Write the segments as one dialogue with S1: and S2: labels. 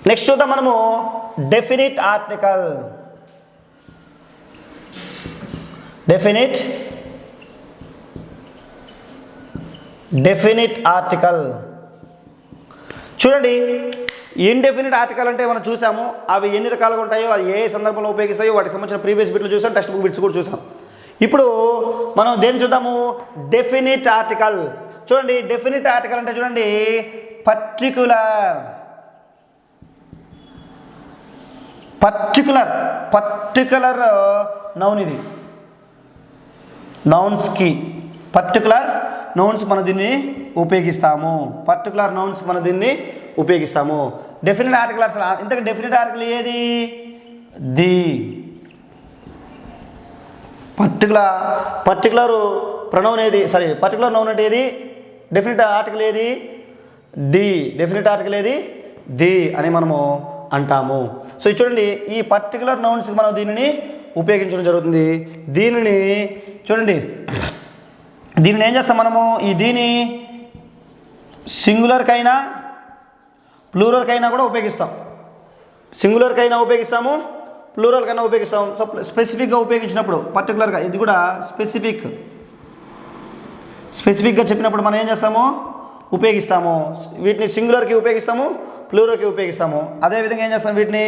S1: Next చూద్దాం మనము definite article. Definite article చూడండి. ఇండెఫినిట్ ఆర్టికల్ అంటే మనం చూసాము, అవి ఎన్ని రకాలుగా ఉంటాయో, అది ఏ సందర్భంలో ఉపయోగిస్తాయో వాటికి సంబంధించిన ప్రీవియస్ బిట్లు చూసాం, టెక్స్ట్ బుక్ బిట్స్ కూడా చూసాం. ఇప్పుడు మనం దేన్ని చూద్దాము, డెఫినిట్ ఆర్టికల్. చూడండి డెఫినిట్ ఆర్టికల్ అంటే చూడండి పర్టికులర్ నౌన్. ఇది నౌన్స్కి పర్టికులర్ నౌన్స్ మనం దీన్ని ఉపయోగిస్తాము. డెఫినిట్ ఆర్టికల్ అసలు ఇంతకు డెఫినిట్ ఆర్టికల్ ఏది, ది. పర్టికులర్ ప్రొనౌన్ ఏది, పర్టికులర్ నౌన్ అంటే ఏది, డెఫినిట్ ఆర్టికల్ ఏది, ది. డెఫినిట్ ఆర్టికల్ ఏది, ది అని మనము అంటాము. సో చూడండి ఈ పర్టికులర్ నౌన్స్కి మనం దీనిని ఉపయోగించడం జరుగుతుంది. దీనిని చూడండి, దీనిని ఏం చేస్తాం మనము, ఈ దీని సింగులర్కైనా ప్లూరల్కైనా కూడా ఉపయోగిస్తాం. సింగులర్కైనా ఉపయోగిస్తాము, ప్లూరల్కైనా ఉపయోగిస్తాం. సో స్పెసిఫిక్గా ఉపయోగించినప్పుడు పర్టికులర్గా, ఇది కూడా స్పెసిఫిక్గా చెప్పినప్పుడు మనం ఏం చేస్తాము, ఉపయోగిస్తాము. వీటిని సింగులర్కి ఉపయోగిస్తాము, ప్లూరల్కి ఉపయోగిస్తాము. అదేవిధంగా ఏం చేస్తాం, వీటిని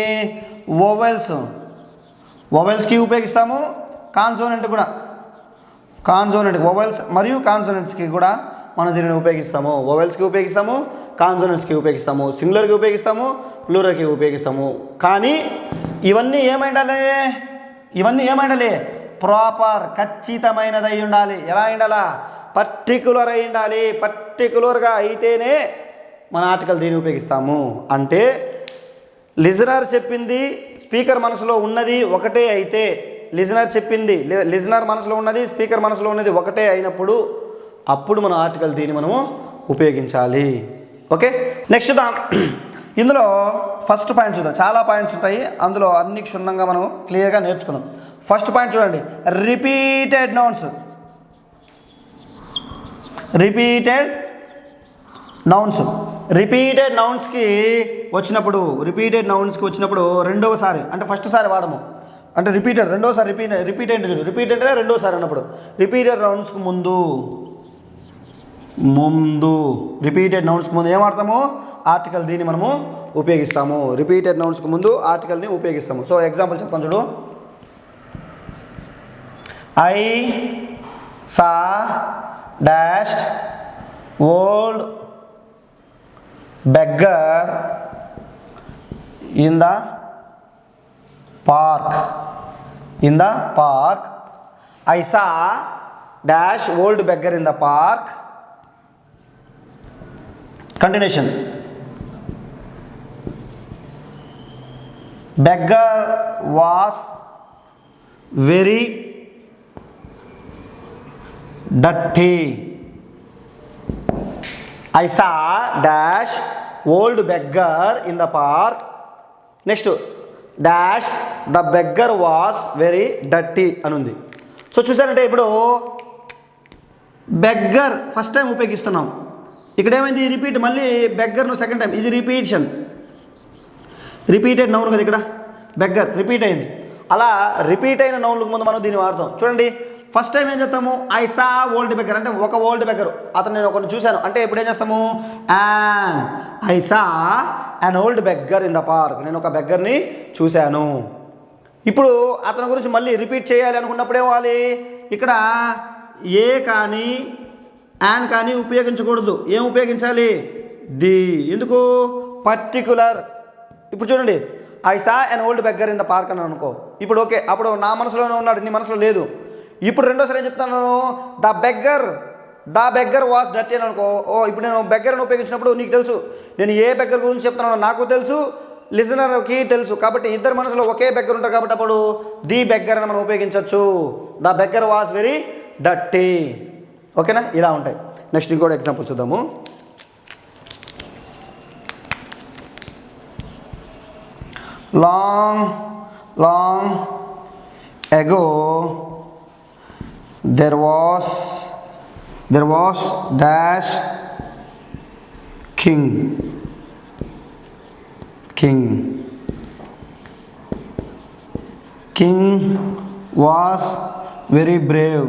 S1: వోవెల్స్కి ఉపయోగిస్తాము, కాన్సోనెంట్ వోవెల్స్ మరియు కాన్సోనెంట్స్కి కూడా మనం దీనిని ఉపయోగిస్తాము. వోవెల్స్కి ఉపయోగిస్తాము, కాన్సోనెంట్స్కి ఉపయోగిస్తాము, సింగులర్కి ఉపయోగిస్తాము, ప్లూరల్కి ఉపయోగిస్తాము. కానీ ఇవన్నీ ఏమైండాలి, ప్రాపర్ ఖచ్చితమైనదై ఉండాలి. ఎలా ఉండాలా, పర్టికులర్ అయి ఉండాలి. పర్టికులర్గా అయితేనే మన ఆర్టికల్ దీన్ని ఉపయోగిస్తాము. అంటే లిజనర్ చెప్పింది స్పీకర్ మనసులో ఉన్నది ఒకటే అయితే, లిజనర్ మనసులో ఉన్నది స్పీకర్ మనసులో ఉన్నది ఒకటే అయినప్పుడు అప్పుడు మన ఆర్టికల్ దీన్ని మనము ఉపయోగించాలి. ఓకే, నెక్స్ట్ చూద్దాం. ఇందులో ఫస్ట్ పాయింట్ చూద్దాం. చాలా పాయింట్స్ ఉంటాయి, అందులో అన్ని క్షుణ్ణంగా మనం క్లియర్గా నేర్చుకుందాం. ఫస్ట్ పాయింట్ చూడండి, రిపీటెడ్ నౌన్స్కి వచ్చినప్పుడు రెండవసారి అంటే ఫస్ట్ సారి వాడము, అంటే రిపీటెడ్ రెండోసారి రిపీటెడ్ అంటే రెండోసారి అన్నప్పుడు రిపీటెడ్ నౌన్స్కి ముందు రిపీటెడ్ నౌన్స్కి ముందు ఏం వాడతాము, ఆర్టికల్ దీన్ని మనము ఉపయోగిస్తాము. రిపీటెడ్ నౌన్స్కి ముందు ఆర్టికల్ని ఉపయోగిస్తాము. సో ఎగ్జాంపుల్ చెప్తాను చూడు. I saw dashed old beggar in the park. I saw dash old beggar in the park. Continuation. Beggar was very dirty. I saw dash old beggar in the park. Next dash the beggar was very dirty అని ఉంది. So చూసారంటే ఇప్పుడు beggar first time ఉపయోగిస్తున్నాం, ఇక్కడ ఏమైంది repeat, మళ్ళీ బెగ్గర్ను second time, ఇది repeated noun కదా, ఇక్కడ బెగ్గర్ రిపీట్ అయింది. అలా రిపీట్ అయిన నౌన్లకు ముందు మనం దీన్ని వాడతాం. చూడండి ఫస్ట్ టైం ఏం చేస్తాము, ఐ సా ఓల్డ్ బెగ్గర్ అంటే ఒక ఓల్డ్ బెగ్గర్, అతను నేను ఒకరిని చూశాను అంటే ఇప్పుడు ఏం చేస్తాము, I saw an old beggar in the park, నేను ఒక బెగ్గర్ని చూశాను. ఇప్పుడు అతని గురించి మళ్ళీ రిపీట్ చేయాలి అనుకున్నప్పుడు ఏమవ్వాలి, ఇక్కడ ఏ కానీ యాన్ కానీ ఉపయోగించకూడదు, ఏం ఉపయోగించాలి, ది. ఎందుకు, పర్టికులర్. ఇప్పుడు చూడండి I saw an old beggar in the park అని అనుకో, ఇప్పుడు ఓకే, అప్పుడు నా మనసులోనే ఉన్నాడు, నీ మనసులో లేదు. ఇప్పుడు రెండోసారి ఏం చెప్తాను, ద బెగ్గర్ వాస్ డర్టీ అని అనుకో. ఇప్పుడు నేను బెగ్గర్ని ఉపయోగించినప్పుడు నీకు తెలుసు నేను ఏ బెగ్గర్ గురించి చెప్తున్నానో నాకు తెలుసు, లిజనర్కి తెలుసు, కాబట్టి ఇద్దరు మనసులో ఒకే బెగ్గర్ ఉంటారు కాబట్టి అప్పుడు ది బెగ్గర్ అని మనం ఉపయోగించవచ్చు. The beggar was very dirty. ఓకేనా, ఇలా ఉంటాయి. నెక్స్ట్ ఇంకోటి ఎగ్జాంపుల్ చూద్దాము. long ago there was dash king king was very brave.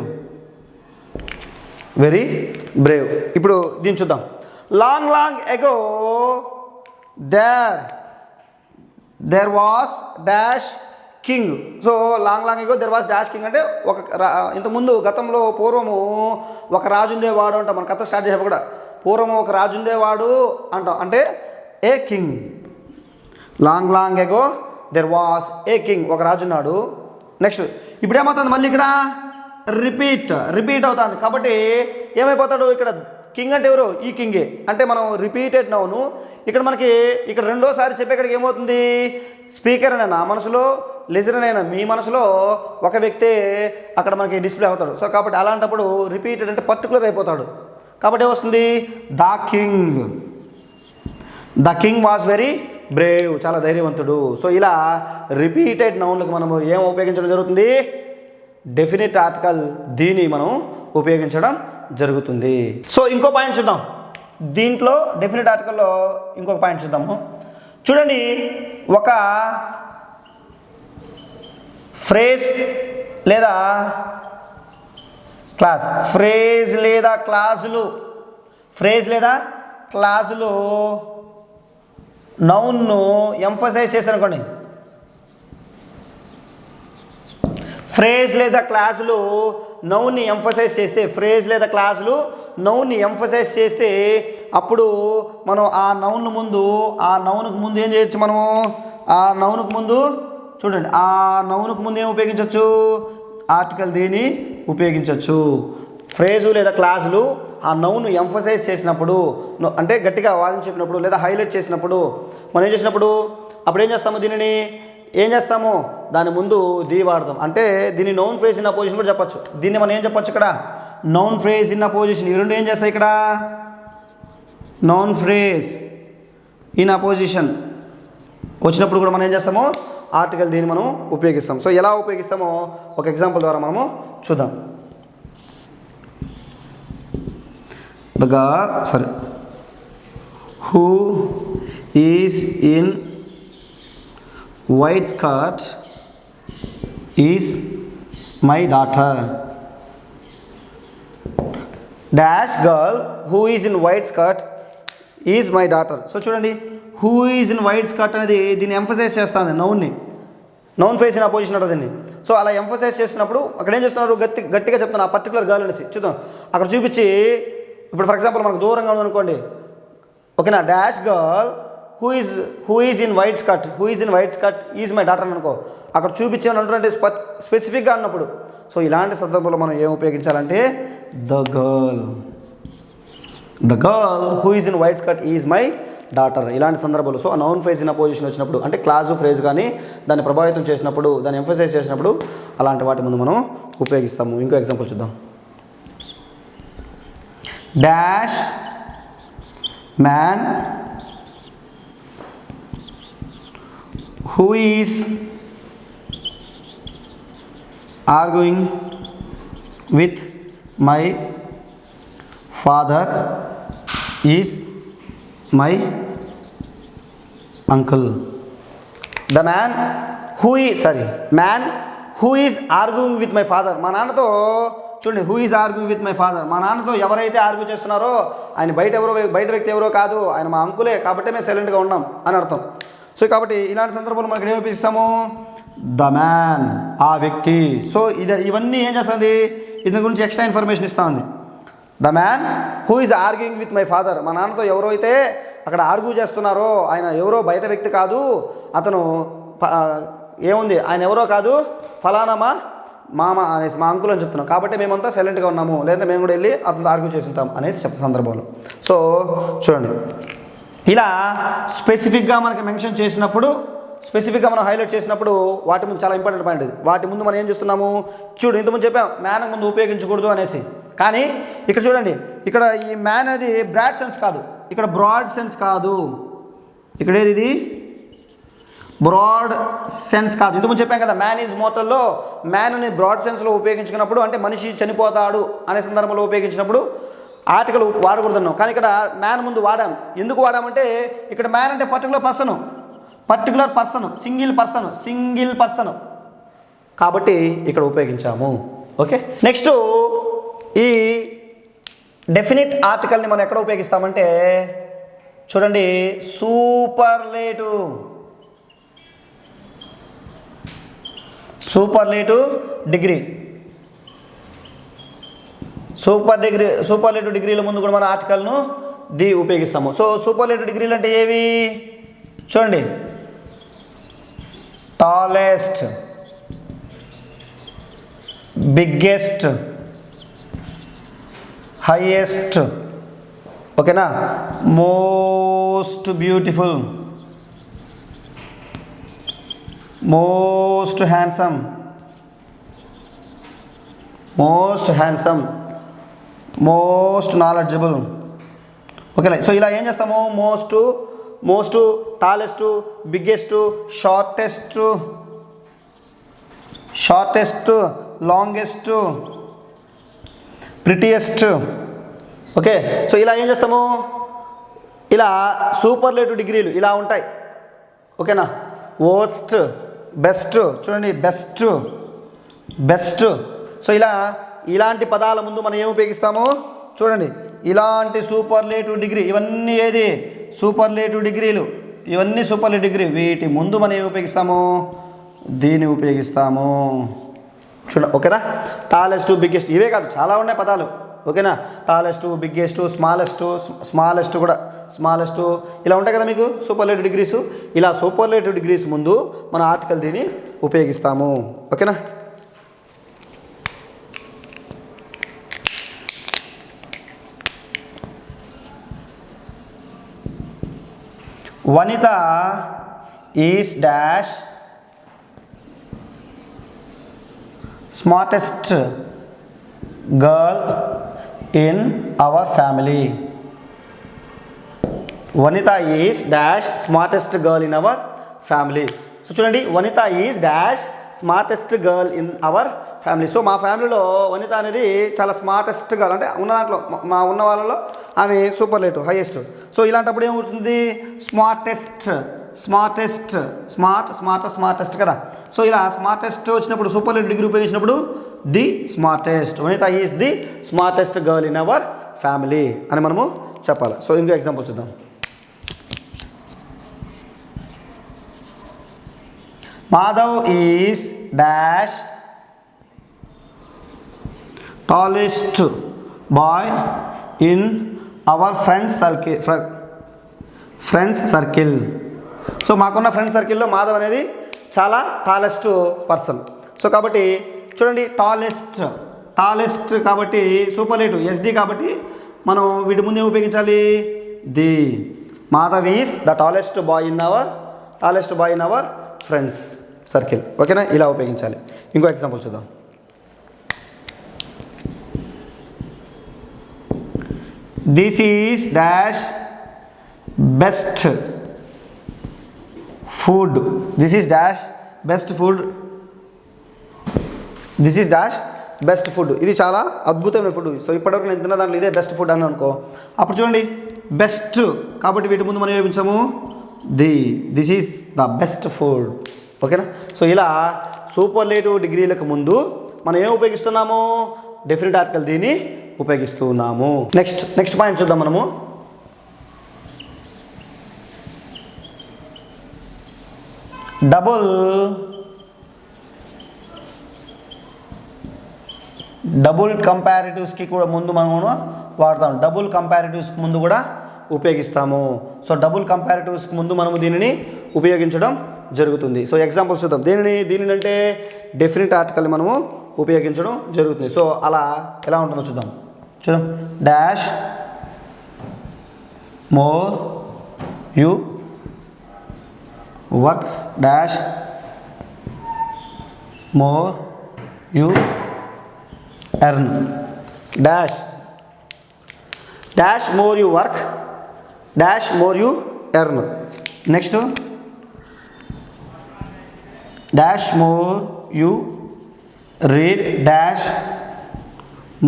S1: ఇప్పుడు దీన్ని చూద్దాం. Long ago there was dash king. So long ago there was dash king అంటే ఇంతకుముందు గతంలో పూర్వము ఒక రాజు ఉండేవాడు అంటాం. మన కథ స్టార్ట్ చేసేప్పుడు కూడా పూర్వము ఒక రాజు ఉండేవాడు అంటాం, అంటే a king. Long ago there was a king, ఒక రాజు ఉన్నాడు. నెక్స్ట్ ఇప్పుడు ఏమవుతుంది, మళ్ళీ ఇక్కడ రిపీట్ అవుతుంది. కాబట్టి ఏమైపోతాడు, ఇక్కడ కింగ్ అంటే ఎవరు, ఈ కింగే. అంటే మనం రిపీటెడ్ నౌను ఇక్కడ మనకి ఇక్కడ రెండోసారి చెప్పేక్కడికి ఏమవుతుంది, స్పీకర్ అయినా నా మనసులో, లిజనర్ అయినా మీ మనసులో ఒక వ్యక్తే అక్కడ మనకి డిస్ప్లే అవుతాడు. సో కాబట్టి అలాంటప్పుడు రిపీటెడ్ అంటే పర్టికులర్ అయిపోతాడు. కాబట్టి ఏమొస్తుంది, the king was very Brave, చాలా ధైర్యవంతుడు. సో ఇలా రిపీటెడ్ నౌన్లకు మనము ఏం ఉపయోగించడం జరుగుతుంది, డెఫినిట్ ఆర్టికల్ దీన్ని మనం ఉపయోగించడం జరుగుతుంది. సో ఇంకో పాయింట్ చూద్దాం, దీంట్లో డెఫినిట్ ఆర్టికల్లో ఇంకొక పాయింట్ చూద్దాము. చూడండి, ఒక ఫ్రేజ్ లేదా క్లాస్, ఫ్రేజ్ లేదా క్లాజులు నౌన్ను ఎంఫసైజ్ చేశారనుకోండి. ఫ్రేజ్ లేదా క్లాజులు నౌన్ని ఎంఫసైజ్ చేస్తే అప్పుడు మనం ఆ నౌన్కు ముందు ఏం చేయొచ్చు, మనము ఆ నౌన్కు ముందు చూడండి, ఆ నౌన్కు ముందు ఏం ఉపయోగించవచ్చు, ఆర్టికల్ దీన్ని ఉపయోగించవచ్చు. ఫ్రేజు లేదా క్లాజులు ఆ నౌను ఎంఫసైజ్ చేసినప్పుడు, అంటే గట్టిగా వాదించి చెప్పినప్పుడు లేదా హైలైట్ చేసినప్పుడు మనం ఏం చేసినప్పుడు అప్పుడు ఏం చేస్తాము, దీనిని ఏం చేస్తాము, దాని ముందు ది వాడతాం. అంటే దీన్ని నౌన్ ఫ్రేజ్ ఇన్ అపోజిషన్ కూడా చెప్పచ్చు. దీన్ని మనం ఏం చెప్పచ్చు, ఇక్కడ నౌన్ ఫ్రేజ్ ఇన్ అపోజిషన్. ఈ రెండు ఏం చేస్తాయి, ఇక్కడ నౌన్ ఫ్రేజ్ ఇన్ అపోజిషన్ వచ్చినప్పుడు కూడా మనం ఏం చేస్తాము, ఆర్టికల్ దీన్ని మనం ఉపయోగిస్తాం. సో ఎలా ఉపయోగిస్తామో ఒక ఎగ్జాంపుల్ ద్వారా మనము చూద్దాం. who is in white skirt is my daughter. Dash girl who is in white skirt is my daughter. So చూడండి, who is in white skirt అనేది దీన్ని ఎంఫసైజ్ చేస్తుంది, నౌన్ ఫ్రేజ్ ఇన్ అపోజిషన్ అంటారు దీన్ని. సో అలా ఎంఫసైజ్ చేస్తున్నప్పుడు అక్కడ ఏం చేస్తున్నారు, గట్టిగా చెప్తున్నారు ఆ పర్టికులర్ గర్ల్ అనేసి. చూద్దాం, అక్కడ చూపించి ఇప్పుడు ఫర్ ఎగ్జాంపుల్ మనకు దూరంగా ఉందనుకోండి, ఓకేనా, dash girl who is in white skirt is my daughter అనుకో, అక్కడ చూపించేమంటే స్పెసిఫిక్గా అన్నప్పుడు. సో ఇలాంటి సందర్భంలో మనం ఏం ఉపయోగించాలంటే the girl who is in white skirt is my daughter, ఇలాంటి సందర్భాలు. So noun phrase in apposition వచ్చినప్పుడు, అంటే క్లాజు ఫ్రేజ్ కానీ దాన్ని ప్రభావితం చేసినప్పుడు, దాన్ని ఎంఫసైజ్ చేసినప్పుడు అలాంటి వాటి ముందు మనం ఉపయోగిస్తాము. ఇంకో ఎగ్జాంపుల్ చూద్దాం. Dash man who is arguing with my father is my uncle. The man who is arguing with my father, మా నాన్నతో చూడండి, who is arguing with my father, మా నాన్నతో ఎవరైతే ఆర్గ్యూ చేస్తున్నారో ఆయన బయట వ్యక్తి ఎవరో కాదు, ఆయన మా అంకులే, కాబట్టి మేము సైలెంట్గా ఉన్నాం అని అర్థం. సో కాబట్టి ఇలాంటి సందర్భంలో మనకి ఏమి ఉపయోగిస్తాము, ద మ్యాన్, ఆ వ్యక్తి. సో ఇవన్నీ ఏం చేస్తుంది, దీని గురించి ఎక్స్ట్రా ఇన్ఫర్మేషన్ ఇస్తూ ఉంది. The man who is arguing with my father, మా నాన్నతో ఎవరైతే అక్కడ ఆర్గ్యూ చేస్తున్నారో ఆయన ఎవరో బయట వ్యక్తి కాదు, అతను ఏముంది, ఆయన ఎవరో కాదు, ఫలానా మామ అనేసి మా అంకుల్ అని చెప్తున్నాం, కాబట్టి మేమంతా సైలెంట్గా ఉన్నాము, లేదంటే మేము కూడా వెళ్ళి అతను ఆర్గ్యూ చేస్తుంటాం అనేసి చెప్తున్న సందర్భంలో. సో చూడండి, ఇలా స్పెసిఫిక్గా మనకి మెన్షన్ చేసినప్పుడు, స్పెసిఫిక్గా మనం హైలైట్ చేసినప్పుడు వాటి ముందు చాలా ఇంపార్టెంట్ పాయింట్ ఇది. వాటి ముందు మనం ఏం చేస్తున్నాము, చూడు ఇంతకుముందు చెప్పాం మ్యాన్ ముందు ఉపయోగించకూడదు అనేసి, కానీ ఇక్కడ చూడండి, ఇక్కడ ఈ మ్యాన్ అనేది బ్రాడ్ సెన్స్ కాదు, ఇక్కడ బ్రాడ్ సెన్స్ కాదు, ఇక్కడ ఏది ఇది బ్రాడ్ సెన్స్ కాదు. ఇంతకుముందు చెప్పాం కదా, మ్యాన్ ఈజ్ మోటల్లో మ్యాన్ అని బ్రాడ్ సెన్స్లో ఉపయోగించుకున్నప్పుడు, అంటే మనిషి చనిపోతాడు అనే సందర్భంలో ఉపయోగించినప్పుడు ఆర్టికల్ వాడకూడదన్నాం. కానీ ఇక్కడ మ్యాన్ ముందు వాడాం. ఎందుకు వాడామంటే ఇక్కడ మ్యాన్ అంటే particular particular person, single person కాబట్టి ఇక్కడ ఉపయోగించాము. ఓకే, నెక్స్ట్ ఈ డెఫినిట్ ఆర్టికల్ని మనం ఎక్కడ ఉపయోగిస్తామంటే చూడండి, సూపర్లేటివ్ డిగ్రీ. సూపర్లేటివ్ డిగ్రీల ముందు కూడా మన ఆర్టికల్ను ది ఉపయోగిస్తాము. సో సూపర్లేటివ్ డిగ్రీలు అంటే ఏవి చూడండి, టాలెస్ట్, బిగ్గెస్ట్, హైయెస్ట్, ఓకేనా, most beautiful, most handsome, most knowledgeable. ఓకేనా, సో ఇలా ఏం చేస్తాము, most, tallest, biggest, shortest, longest, prettiest. Okay, so ఇలా ఏం చేస్తాము, ఇలా సూపర్లేటివ్ డిగ్రీలు ఇలా ఉంటాయి. ఓకేనా, వర్స్ట్, బెస్ట్, చూడండి బెస్ట్. సో ఇలాంటి పదాల ముందు మనం ఏం ఉపయోగిస్తాము చూడండి, ఇలాంటి సూపర్లేటివ్ డిగ్రీ, ఇవన్నీ ఏది సూపర్లేటివ్ డిగ్రీలు, ఇవన్నీ సూపర్లేటివ్ డిగ్రీ, వీటి ముందు మనం ఏం ఉపయోగిస్తాము, దీన్ని ఉపయోగిస్తాము. చూడండి, ఓకేనా, టాలెస్ట్, బిగ్గెస్ట్, ఇవే కాదు చాలా ఉన్నాయి పదాలు. ఓకేనా, టాలెస్ట్, బిగ్గెస్ట్, స్మాలెస్ట్ కూడా, ఇలా ఉంటాయి కదా మీకు సూపర్లేటివ్ డిగ్రీస్. ఇలా సూపర్లేటివ్ డిగ్రీస్ ముందు మన ఆర్టికల్ దీన్ని ఉపయోగిస్తాము. ఓకేనా, Vanitha is dash smartest girl in our family. Vanitha is dash smartest girl in our family. So చూడండి, Vanitha is dash smartest girl in our family. So మా ఫ్యామిలీలో వనిత అనేది చాలా స్మార్టెస్ట్ గర్ల్, అంటే ఉన్న దాంట్లో ఉన్న వాళ్ళలో ఆమె సూపర్లేటివ్, హైయెస్ట్. సో ఇలాంటప్పుడు ఏమవుతుంది, స్మార్టెస్ట్ కదా. సో ఇలా స్మార్టెస్ట్ వచ్చినప్పుడు, సూపర్లేటివ్ డిగ్రీ ఉపయోగించినప్పుడు the smartest, Vanitha is the smartest girl in our family అని మనము చెప్పాలి. సో ఇంకో ఎగ్జాంపుల్ చూద్దాం. Madhav is dash tallest boy in our friends circle. So మాకున్న ఫ్రెండ్స్ సర్కిల్లో మాధవ్ అనేది చాలా టాలెస్ట్ పర్సన్. సో కాబట్టి చూడండి, టాలెస్ట్ కాబట్టి సూపర్లేటివ్ ఎస్డి, కాబట్టి మనం వీటి ముందు ఏం ఉపయోగించాలి, the. Madhav is the tallest boy in our friends circle. ఓకేనా, ఇలా ఉపయోగించాలి. ఇంకో ఎగ్జాంపుల్ చూద్దాం. This is dash best food. This is dash best food. ఇది చాలా అద్భుతమైన ఫుడ్. సో ఇప్పటివరకు నేను తిన్న దాంట్లో ఇదే బెస్ట్ ఫుడ్ అని అనుకో. అప్పుడు చూడండి, బెస్ట్ కాబట్టి వీటి ముందు మనం ఏమించాము, this is the best food. ఓకేనా, సో ఇలా సూపర్లేటివ్ డిగ్రీలకు ముందు మనం ఏం ఉపయోగిస్తున్నాము, డెఫినిట్ ఆర్టికల్ దీన్ని ఉపయోగిస్తున్నాము. నెక్స్ట్ పాయింట్ చూద్దాం మనము. డబుల్ కంపారిటివ్స్కి కూడా ముందు మనం వాడతాం. డబుల్ కంపారిటివ్స్కి ముందు కూడా ఉపయోగిస్తాము. సో డబుల్ కంపారిటివ్స్కి ముందు మనము దీనిని ఉపయోగించడం జరుగుతుంది. సో ఎగ్జాంపుల్స్ చూద్దాం. దీనిని అంటే డెఫినిట్ ఆర్టికల్ని మనము ఉపయోగించడం జరుగుతుంది. సో అలా ఎలా ఉంటుందో చూద్దాం. Dash more you work dash more you earn. Dash more you work dash more you earn. Next dash more you read dash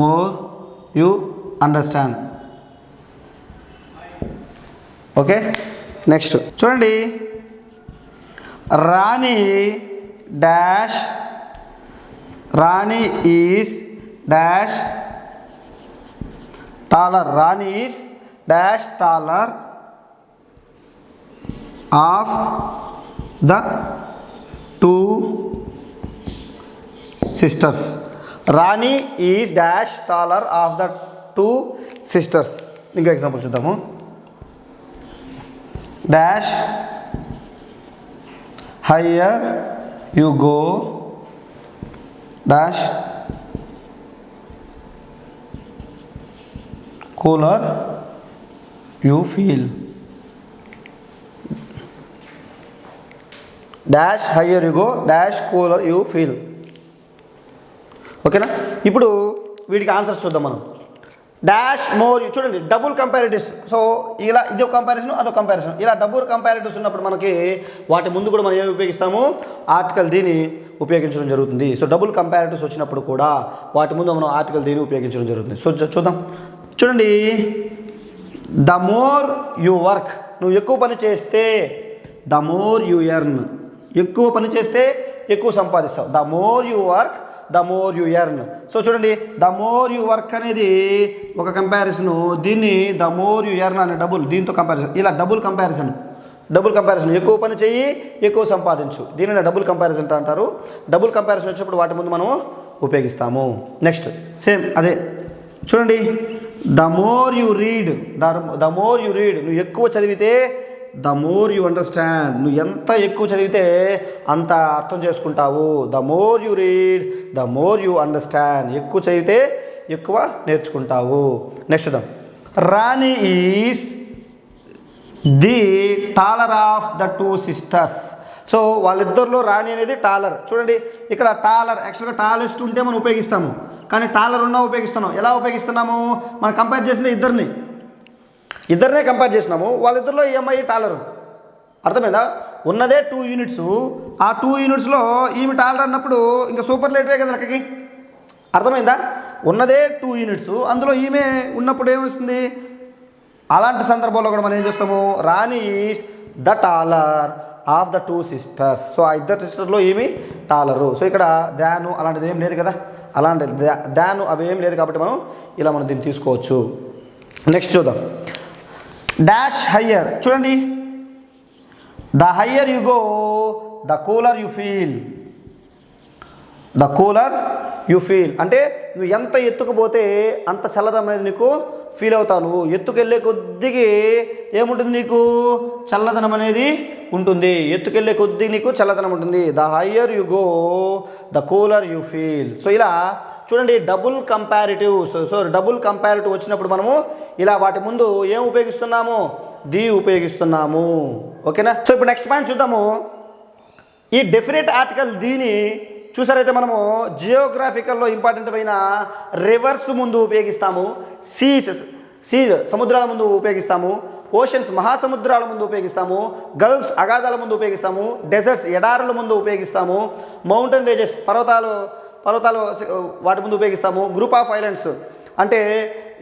S1: more you understand. Okay, next చూడండి. Rani dash, Rani is dash taller, Rani is dash taller of the two sisters. Rani is dash taller of the two sisters. ఇంకో example చూద్దాము. Dash higher you go dash cooler you feel. Dash higher you go dash cooler you feel. ఓకేనా? ఇప్పుడు వీటికి answers చూద్దాం మనం. Dash more, చూడండి double కంపారిటివ్స్. So ఇలా ఇది ఒక కంపారిజన్, అదొక కంపారిజన్. ఇలా డబుల్ కంపారిటివ్స్ ఉన్నప్పుడు మనకి వాటి ముందు కూడా మనం ఏమి ఉపయోగిస్తాము? ఆర్టికల్ దీన్ని ఉపయోగించడం జరుగుతుంది. సో డబుల్ కంపారిటివ్స్ వచ్చినప్పుడు కూడా వాటి ముందు మనం ఆర్టికల్ దీన్ని ఉపయోగించడం జరుగుతుంది. సో చూద్దాం. చూడండి, ద మోర్ యు వర్క్, నువ్వు ఎక్కువ పని చేస్తే, ద మోర్ యు ఎర్న్, ఎక్కువ పని చేస్తే ఎక్కువ సంపాదిస్తావు. The more you work the more you earn. So చూడండి, ద మోర్ యు వర్క్ అనేది ఒక కంపారిజను, దీన్ని ద మోర్ యు ఎర్న్ అనే డబుల్, దీంతో కంపారిజన్. ఇలా డబుల్ కంపారిజన్, ఎక్కువ పని చెయ్యి ఎక్కువ సంపాదించు, దీనిని డబుల్ కంపారిజన్ అంటారు. డబుల్ కంపారిజన్ వచ్చినప్పుడు వాటి ముందు మనం ఉపయోగిస్తాము. నెక్స్ట్ సేమ్ అదే చూడండి, the more you read, the more you read, నువ్వు ఎక్కువ చదివితే ద మోర్ యు అండర్స్టాండ్, నువ్వు ఎంత ఎక్కువ చదివితే అంత అర్థం చేసుకుంటావు. The more you read the more you understand, ఎక్కువ చదివితే ఎక్కువ నేర్చుకుంటావు. నెక్స్ట్ చూద్దాం. Rani is the taller of the two sisters. So వాళ్ళిద్దరిలో రాణి అనేది టాలర్. చూడండి ఇక్కడ టాలర్, యాక్చువల్గా టాలెస్ట్ ఉంటే మనం ఉపయోగిస్తాము, కానీ టాలర్ ఉన్నా ఉపయోగిస్తున్నాం. ఎలా ఉపయోగిస్తున్నాము? మనం కంపేర్ చేసింది ఇద్దరినే కంపేర్ చేసినాము. వాళ్ళిద్దరిలో ఈ అమ్మాయి టాలరు, అర్థమైందా? ఉన్నదే 2 యూనిట్స్, ఆ 2 యూనిట్స్లో ఈమె టాలర్ అన్నప్పుడు ఇంకా సూపర్లేటివే కదా లెక్కకి, అర్థమైందా? ఉన్నదే 2 యూనిట్స్, అందులో ఈమె ఉన్నప్పుడు ఏమొస్తుంది? అలాంటి సందర్భంలో కూడా మనం ఏం చేస్తాము? Rani is the taller of the two sisters. So ఆ ఇద్దరు సిస్టర్లో ఏమి టాలరు. సో ఇక్కడ దాను అలాంటిది ఏం లేదు కదా, అలాంటి దాను అవి ఏం లేదు కాబట్టి మనం ఇలా దీన్ని తీసుకోవచ్చు. నెక్స్ట్ చూద్దాం. డాష్ హయ్యర్, చూడండి, the higher you go the cooler you feel. The cooler you feel అంటే నువ్వు ఎంత ఎత్తుకుపోతే అంత చల్లదనం అనేది నీకు ఫీల్ అవుతావు. నువ్వు ఎత్తుకెళ్ళే కొద్దికి ఏముంటుంది? నీకు చల్లదనం అనేది ఉంటుంది. ఎత్తుకెళ్ళే కొద్దిగా నీకు చల్లదనం ఉంటుంది. The higher you go the cooler you feel. So ఇలా చూడండి, double comparative. So double comparative వచ్చినప్పుడు మనము ఇలా వాటి ముందు ఏం ఉపయోగిస్తున్నాము? ది ఉపయోగిస్తున్నాము. ఓకేనా? సో ఇప్పుడు నెక్స్ట్ పాయింట్ చూద్దాము. ఈ డెఫినెట్ ఆర్టికల్ దీని చూసారైతే మనము జియోగ్రాఫికల్లో ఇంపార్టెంట్ అయిన రివర్స్ ముందు ఉపయోగిస్తాము, సీస్ సముద్రాల ముందు ఉపయోగిస్తాము, ఓషన్స్ మహాసముద్రాల ముందు ఉపయోగిస్తాము, గల్ఫ్స్ అగాధాల ముందు ఉపయోగిస్తాము, డెజర్ట్స్ ఎడారుల ముందు ఉపయోగిస్తాము, మౌంటైన్ రేంజెస్ పర్వతాలు వాటి ముందు ఉపయోగిస్తాము, గ్రూప్ ఆఫ్ ఐలాండ్స్ అంటే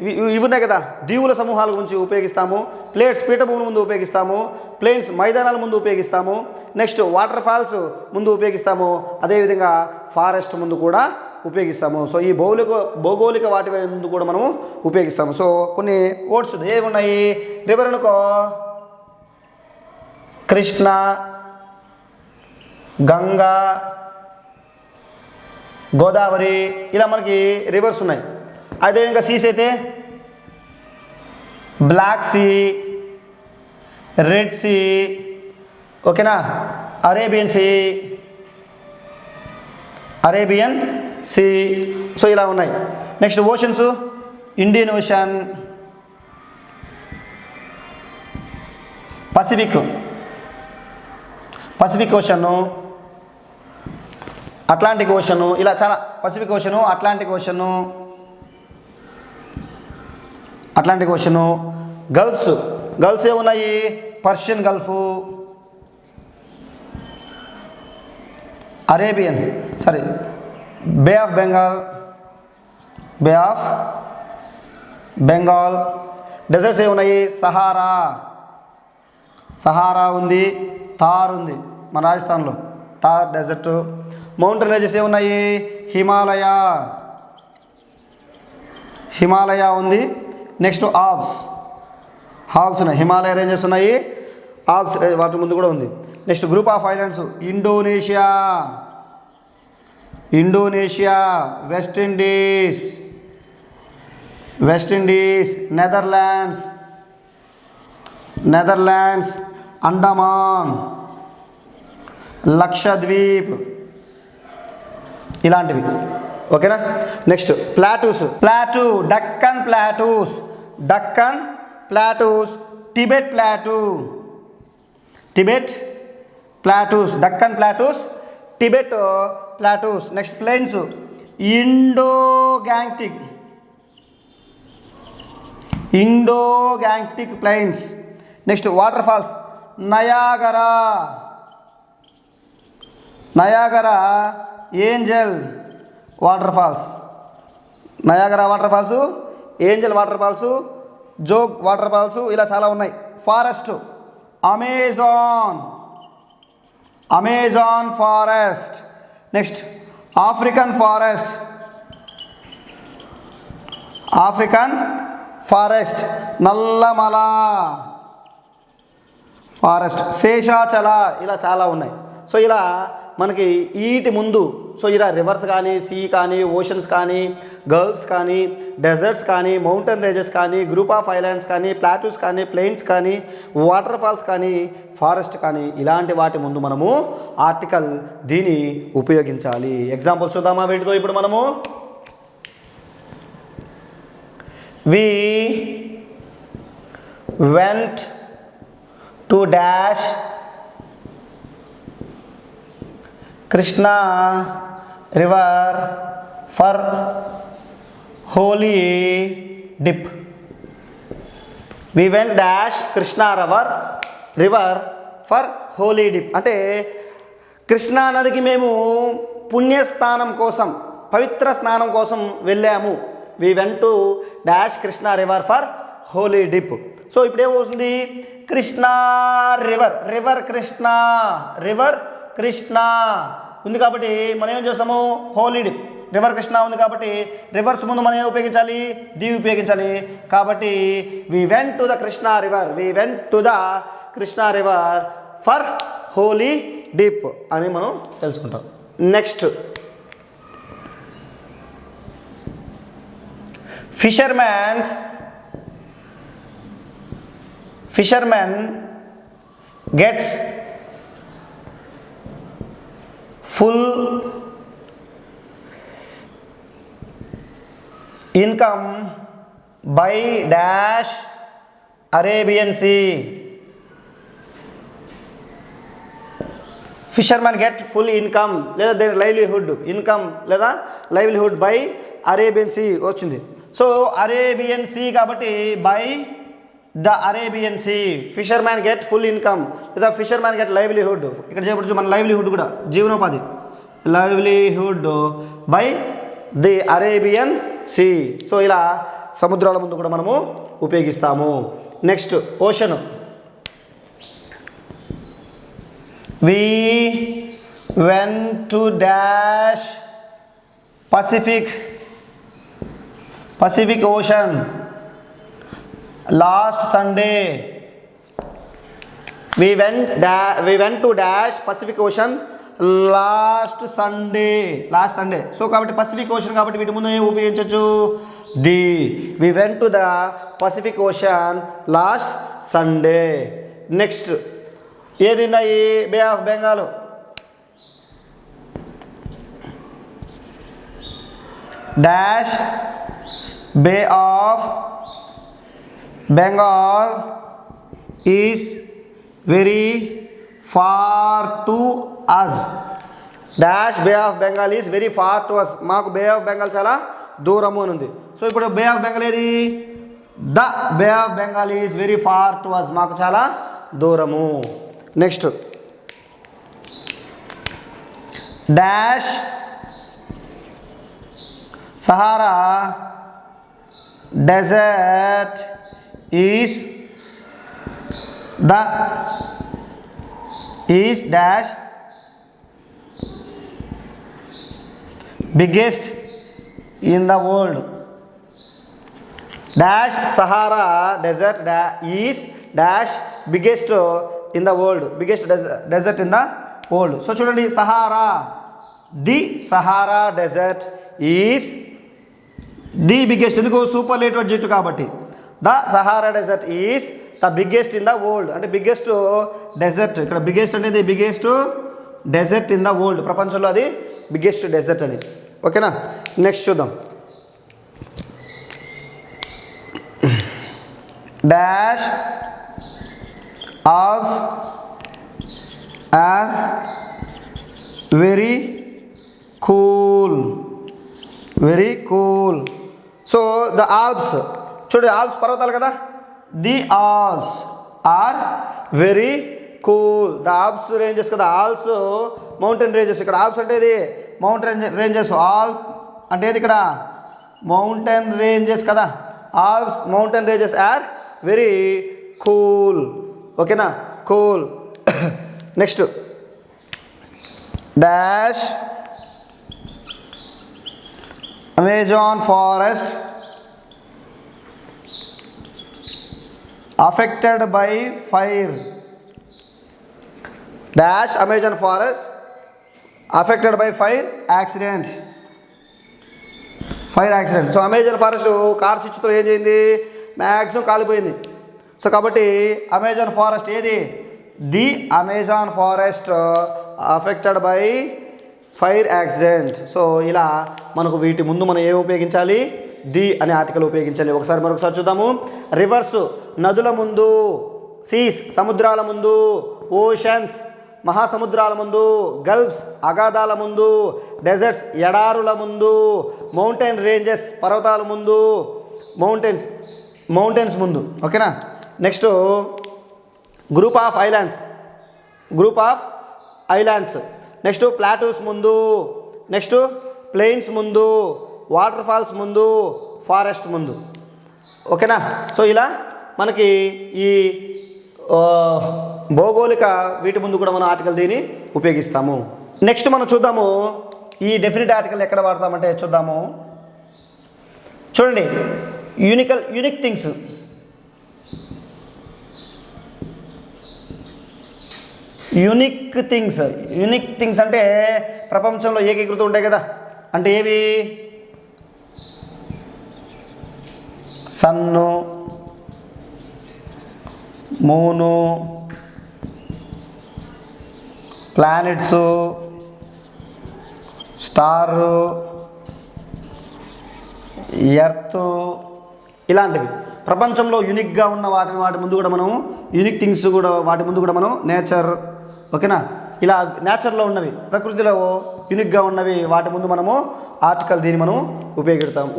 S1: ఇవి ఉన్నాయి కదా, దీవుల సమూహాల గురించి ఉపయోగిస్తాము, ప్లేట్స్ పీఠభూముల ముందు ఉపయోగిస్తాము, ప్లేన్స్ మైదానాల ముందు ఉపయోగిస్తాము, నెక్స్ట్ వాటర్ ఫాల్స్ ముందు ఉపయోగిస్తాము, అదేవిధంగా ఫారెస్ట్ ముందు కూడా ఉపయోగిస్తాము. సో ఈ భౌగోళిక వాటి ముందు కూడా మనము ఉపయోగిస్తాము. సో కొన్ని వర్డ్స్ ఏమున్నాయి? రివర్ అనుకో, కృష్ణ, గంగా, గోదావరి, ఇలా మనకి రివర్స్ ఉన్నాయి. అదేవిధంగా సీస్ అయితే బ్లాక్ సీ, రెడ్ సీ, ఓకేనా, అరేబియన్ సీ. సో ఇలా ఉన్నాయి. Next oceans, Indian Ocean, Pacific Ocean, Atlantic Ocean, ఇలా చాలా. Pacific Ocean, Atlantic Ocean, gulfs ఏమున్నాయి? Persian Gulf, Arabian Bay of Bengal. Deserts ఏమున్నాయి? సహారా ఉంది, థార్ ఉంది. మన రాజస్థాన్లో థార్ డెజర్ట్. మౌంటైన్ రేంజెస్ ఏమున్నాయి? హిమాలయ ఉంది. నెక్స్ట్ ఆల్ప్స్ ఉన్నాయి. హిమాలయ రేంజెస్ ఉన్నాయి, ఆల్ప్స్ వాటి ముందు కూడా ఉంది. Next group of islands Indonesia, West Indies, Netherlands, Andaman, Lakshadweep, ఇలాంటివి. ఓకేనా. Next Deccan plateaus, Tibet plateaus, Deccan plateaus, Tibet plateaus. Next plains Indo Gangetic plains. Next water falls Niagara Angel water falls, Angel water falls, Jog water falls, ఇలా చాలా ఉన్నాయి. Forest Amazon forest. Next African forest, Nallamala forest, Seshachala, ఇలా చాలా ఉన్నాయి. So ఇలా మనకి వీటి ముందు ఇలా రివర్స్ కానీ, సీ కానీ, ఓషన్స్ కానీ, గల్ఫ్స్ కానీ, డెజర్ట్స్ కానీ, మౌంటైన్ రేంజెస్ కానీ, గ్రూప్ ఆఫ్ ఐలాండ్స్ కానీ, ప్లాటూస్ కానీ, ప్లెయిన్స్ కానీ, వాటర్ ఫాల్స్ కానీ, ఫారెస్ట్ కానీ, ఇలాంటి వాటి ముందు మనము ఆర్టికల్ దీన్ని ఉపయోగించాలి. ఎగ్జాంపుల్స్ చూద్దామా వీటితో? ఇప్పుడు మనము we went to dash Krishna river for holy dip. We went dash Krishna river for holy dip. అంటే కృష్ణా నదికి మేము పుణ్యస్నానం కోసం, పవిత్ర స్నానం కోసం వెళ్ళాము. We went to dash Krishna river for holy dip. So ఇప్పుడు ఏమవుతుంది? కృష్ణా రివర్ కృష్ణ ఉంది కాబట్టి మనం ఏం చేస్తాము? హోలీ డిప్. రివర్ కృష్ణ ఉంది కాబట్టి రివర్స్ ముందు మనం ఏం ఉపయోగించాలి? ది ఉపయోగించాలి. కాబట్టి we went to the Krishna river for holy dip అని మనం తెలుసుకుంటాం. Next fisherman gets full income by dash Arabian Sea. Fisherman get full income లేదా their livelihood by Arabian Sea వచ్చింది. సో అరేబియన్ సీ కాబట్టి by the Arabian Sea fisherman get full income లేదా fisherman get livelihood. ఇక్కడ చెప్పచ్చు మన livelihood కూడా జీవనోపాధి, livelihood by the Arabian Sea. So ఇలా సముద్రాల ముందు కూడా మనము ఉపయోగిస్తాము. Next ocean. We went to dash Pacific Ocean last Sunday. We went to dash Pacific Ocean last Sunday. So కాబట్టి పసిఫిక్ ఓషన్ కాబట్టి వీటి ముందు ఏం ఉపయోగించవచ్చు? we went to the Pacific Ocean last Sunday. Next ఏది ఉన్నాయి? Bay of Bengal. Dash Bay of Bengal is very far to us. Dash Bay of Bengal is very far to us. మాకు బే of Bengal చాలా దూరము అని ఉంది. సో ఇప్పుడు బే of Bengal ఏది? The Bay of Bengal is very far to us, మాకు చాలా దూరము. Next dash Sahara desert is dash biggest in the world. Dash Sahara desert is dash biggest in the world. Biggest desert in the world. So చూడండి Sahara, the Sahara desert is the biggest. ఎందుకు superlative adjective కాబట్టి. The Sahara desert is the biggest in the world. అంటే biggest desert, ఇక్కడ biggest అనేది biggest desert in the world, ప్రపంచంలో అది biggest desert అని. ఓకేనా, నెక్స్ట్ చూద్దాం. Dash Alps are very cool. Very cool. So the Alps, చూడండి ఆల్ప్స్ పర్వతాలు కదా. The Alps are very cool. The Alps ranges కదా, ఆల్ప్స్ మౌంటైన్ రేంజెస్. ఇక్కడ ఆల్ప్స్ అంటే ఇది మౌంటైన్ రేంజెస్. ఆల్ప్ అంటే ఇది ఇక్కడ మౌంటైన్ రేంజెస్ కదా. Alps mountain ranges are very cool. ఓకేనా, cool. Next dash Amazon forest affected by fire. Dash Amazon forest affected by fire accident. Fire accident. So Amazon forest కార్ చిచ్చుతో ఏం చేయింది, maximum కాలిపోయింది. సో కాబట్టి అమెజాన్ ఫారెస్ట్ ఏది, the Amazon forest affected by fire accident. So ఇలా మనకు వీటి ముందు మనం ఏం ఉపయోగించాలి, ది అనే ఆర్టికల్ ఉపయోగించాలి. ఒకసారి మరొకసారి చూద్దాము. రివర్స్ నదుల ముందు, సీస్ సముద్రాల ముందు, ఓషన్స్ మహాసముద్రాల ముందు, గల్ఫ్స్ అగాధాల ముందు, డెజర్ట్స్ ఎడారుల ముందు, మౌంటైన్ రేంజెస్ పర్వతాల ముందు, మౌంటైన్స్ ముందు. ఓకేనా, next group of islands, next ప్లాటూస్ ముందు, నెక్స్ట్ ప్లెయిన్స్ ముందు, వాటర్ ఫాల్స్ ముందు, ఫారెస్ట్ ముందు. ఓకేనా, సో ఇలా మనకి ఈ భౌగోళిక వీటి ముందు కూడా మనం ఆర్టికల్ దీన్ని ఉపయోగిస్తాము. నెక్స్ట్ మనం చూద్దాము ఈ డెఫినిట్ ఆర్టికల్ ఎక్కడ వాడతామంటే చూద్దాము. చూడండి, యూనిక్ థింగ్స్. యూనిక్ థింగ్స్ అంటే ప్రపంచంలో ఏకీకృతం ఉంటాయి కదా. అంటే ఏవి, సన్ను, మూను, ప్లానెట్స్, స్టారు, ఎర్త్, ఇలాంటివి ప్రపంచంలో యూనిక్గా ఉన్న వాటి ముందు కూడా మనం యూనిక్ థింగ్స్ కూడా వాటి ముందు కూడా మనం నేచర్. ఓకేనా, ఇలా నేచర్లో ఉన్నవి, ప్రకృతిలో యూనిక్గా ఉన్నవి వాటి ముందు మనము ఆర్టికల్ దీన్ని మనం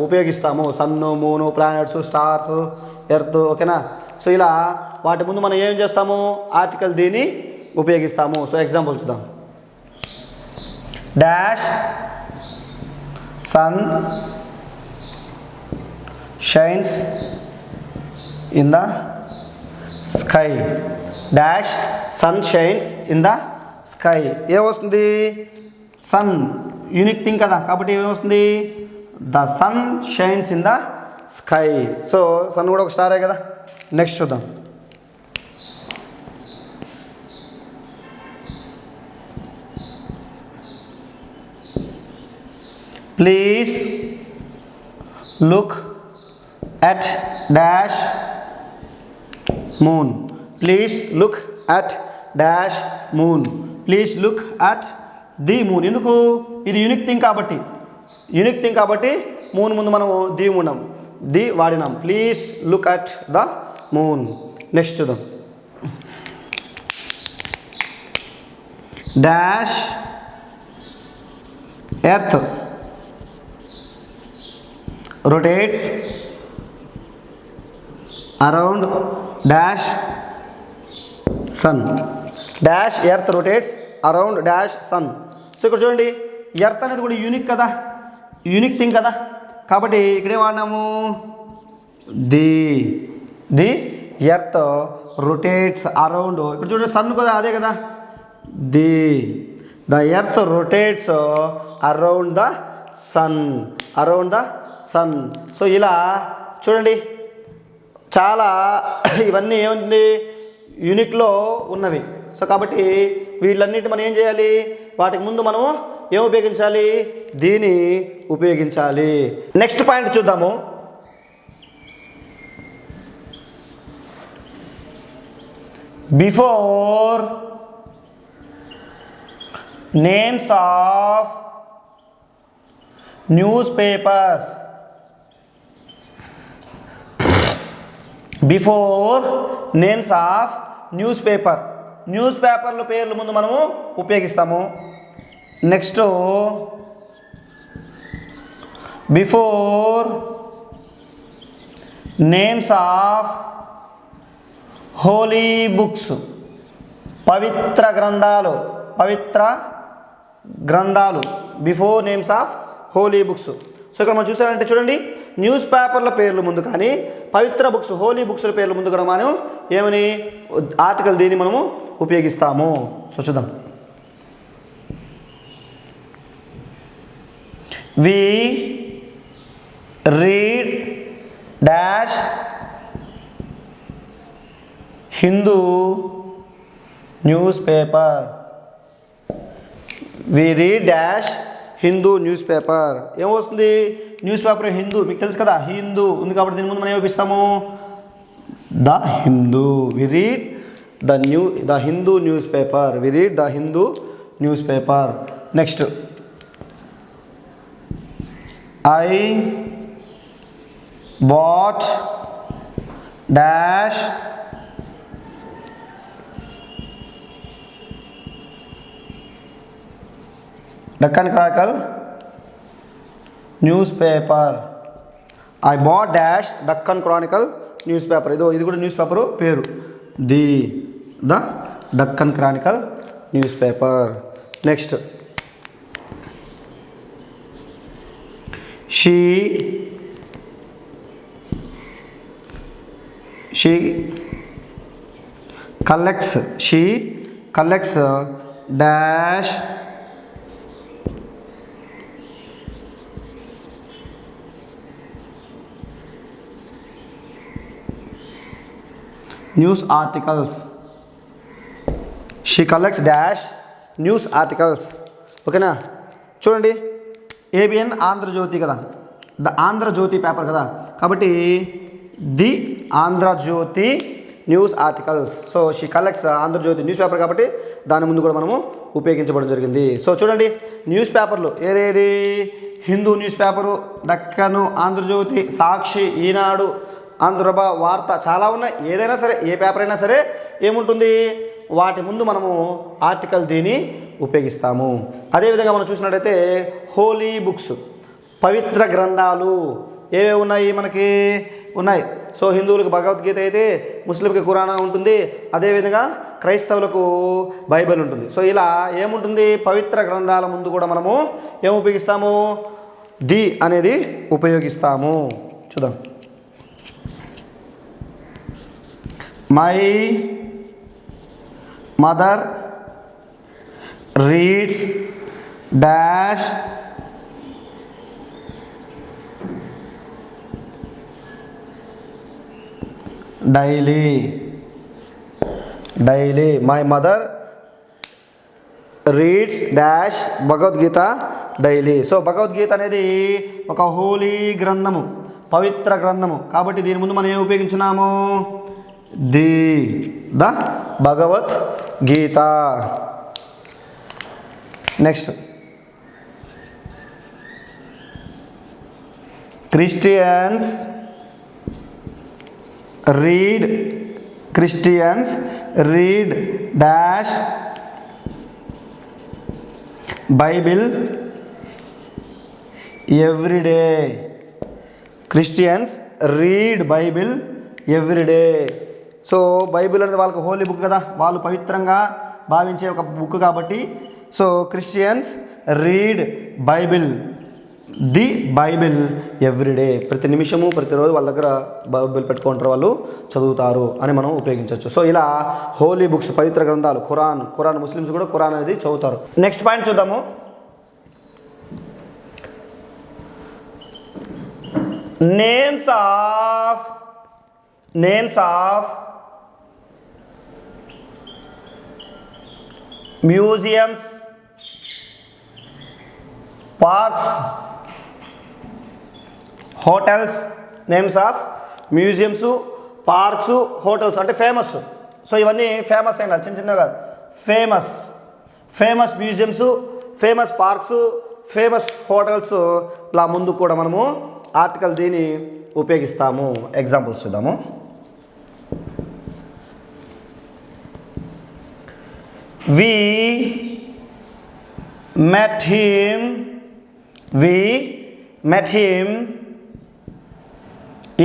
S1: ఉపయోగిస్తాము. Sun, moon, planets, stars, earth. ఓకేనా, సో ఇలా వాటి ముందు మనం ఏం చేస్తాము, ఆర్టికల్ దీన్ని ఉపయోగిస్తాము. సో ఎగ్జాంపుల్ చూద్దాం. Dash sun shines in the sky. Dash sun shines in the sky. ఏమొస్తుంది, సన్ యూనిక్ థింగ్ కదా, కాబట్టి ఏమొస్తుంది, the sun shines in the sky. So sun కూడా ఒక స్టారే కదా. నెక్స్ట్ చూద్దాం. Please look at dash moon. Please look at dash moon. Please look at the moon. ఎందుకు, ఇది యూనిక్ థింగ్ కాబట్టి మూన్ ముందు మనం ది వాడినాం. Please look at the moon. Next చూద్దాం. Dash earth rotates around dash sun. Dash earth rotates around dash sun. So ఇక్కడ చూడండి, earth అనేది కూడా యూనిక్ థింగ్ కదా, కాబట్టి ఇక్కడే వాడినాము ది ఎర్త్ రొటేట్స్ అరౌండ్. ఇక్కడ చూడండి సన్ కదా, అదే కదా, the earth rotates around the sun, around the sun. So ఇలా చూడండి చాలా ఇవన్నీ ఏముంది యూనిక్లో ఉన్నవి. సో కాబట్టి వీళ్ళన్నిటి మనం ఏం చేయాలి, వాటికి ముందు మనము ఏం ఉపయోగించాలి, దీన్ని ఉపయోగించాలి. నెక్స్ట్ పాయింట్ చూద్దాము. Before names of newspapers, before names of newspaper, న్యూస్ పేపర్ల పేర్లు ముందు మనము ఉపయోగిస్తాము. Next before names of holy books, పవిత్ర గ్రంథాలు, పవిత్ర గ్రంథాలు, before names of holy books. So ఇక్కడ మనం చూసారంటే చూడండి న్యూస్ పేపర్ల పేర్లు ముందు కానీ పవిత్ర బుక్స్ హోలీ బుక్స్ల పేర్లు ముందు కూడా మనం ఏమని ఆర్టికల్ దీన్ని మనము ఉపయోగిస్తాము. సో చూద్దాం. We read dash Hindu newspaper, we read dash Hindu newspaper. ఏమొస్తుంది, న్యూస్ పేపర్ హిందూ, మీకు తెలుసు కదా హిందూ ఉంది కాబట్టి దీని ముందు మనం ఏమిస్తాము, the Hindu. We read the Hindu newspaper, we read the Hindu newspaper. Next I bought dash Deccan Chronicle newspaper. I bought dash Deccan Chronicle newspaper. ఇది కూడా న్యూస్ పేపరు పేరు, the Deccan Chronicle newspaper. Next she collects dash news articles. She collects dash news articles. ఓకేనా, చూడండి ABN Andhra Jyothi కదా, the Andhra Jyothi paper కదా, కాబట్టి the Andhrajyothy news articles. So she collects Andhrajyothy news paper కాబట్టి దాని ముందు కూడా మనము ఉపయోగించబడడం జరిగింది. సో చూడండి న్యూస్ పేపర్లు ఏదేది, హిందూ న్యూస్ పేపరు, డక్కను, ఆంధ్రజ్యోతి, సాక్షి, ఈనాడు, ఆంధ్రప్రభ, వార్త చాలా ఉన్నాయి. ఏదైనా సరే ఏ పేపర్ అయినా సరే ఏముంటుంది, వాటి ముందు మనము ఆర్టికల్ దీన్ని ఉపయోగిస్తాము. అదేవిధంగా మనం చూసినట్టయితే హోలీ బుక్స్, పవిత్ర గ్రంథాలు ఏవే ఉన్నాయి మనకి ఉన్నాయి. సో హిందువులకు భగవద్గీత అయితే, ముస్లింకి ఖురానా ఉంటుంది, అదేవిధంగా క్రైస్తవులకు బైబిల్ ఉంటుంది. సో ఇలా ఏముంటుంది, పవిత్ర గ్రంథాల ముందు కూడా మనము ఏం ఉపయోగిస్తాము, ది అనేది ఉపయోగిస్తాము. చూద్దాం. My mother reads dash daily. My mother reads dash Bhagavad Gita daily. So Bhagavad Gita అనేది ఒక హోలీ గ్రంథము, పవిత్ర గ్రంథము కాబట్టి దీని ముందు మనం ఏం ఉపయోగించున్నాము, the Bhagavad Gita. Next Christians read dash Bible everyday. Christians read Bible everyday. So Bible అనేది వాళ్ళకి హోలీ బుక్ కదా, వాళ్ళు పవిత్రంగా భావించే ఒక బుక్ కాబట్టి so Christians read the Bible everyday. ప్రతి నిమిషము ప్రతిరోజు వాళ్ళ దగ్గర బైబిల్ పెట్టుకుంటారు, వాళ్ళు చదువుతారు అని మనం ఉపయోగించవచ్చు. సో ఇలా హోలీ బుక్స్, పవిత్ర గ్రంథాలు, ఖురాన్ ముస్లిమ్స్ కూడా ఖురాన్ అనేది చదువుతారు. నెక్స్ట్ పాయింట్ చూద్దాము. Names of museums, parks, hotels. Names of museums, parks, hotels అంటే ఫేమస్. సో ఇవన్నీ ఫేమస్ అయినా చిన్న చిన్నవి కాదు, famous museums, famous parks, famous hotels. ఇలా ముందు కూడా మనము ఆర్టికల్ దీన్ని ఉపయోగిస్తాము. ఎగ్జాంపుల్స్ చూద్దాము. We met him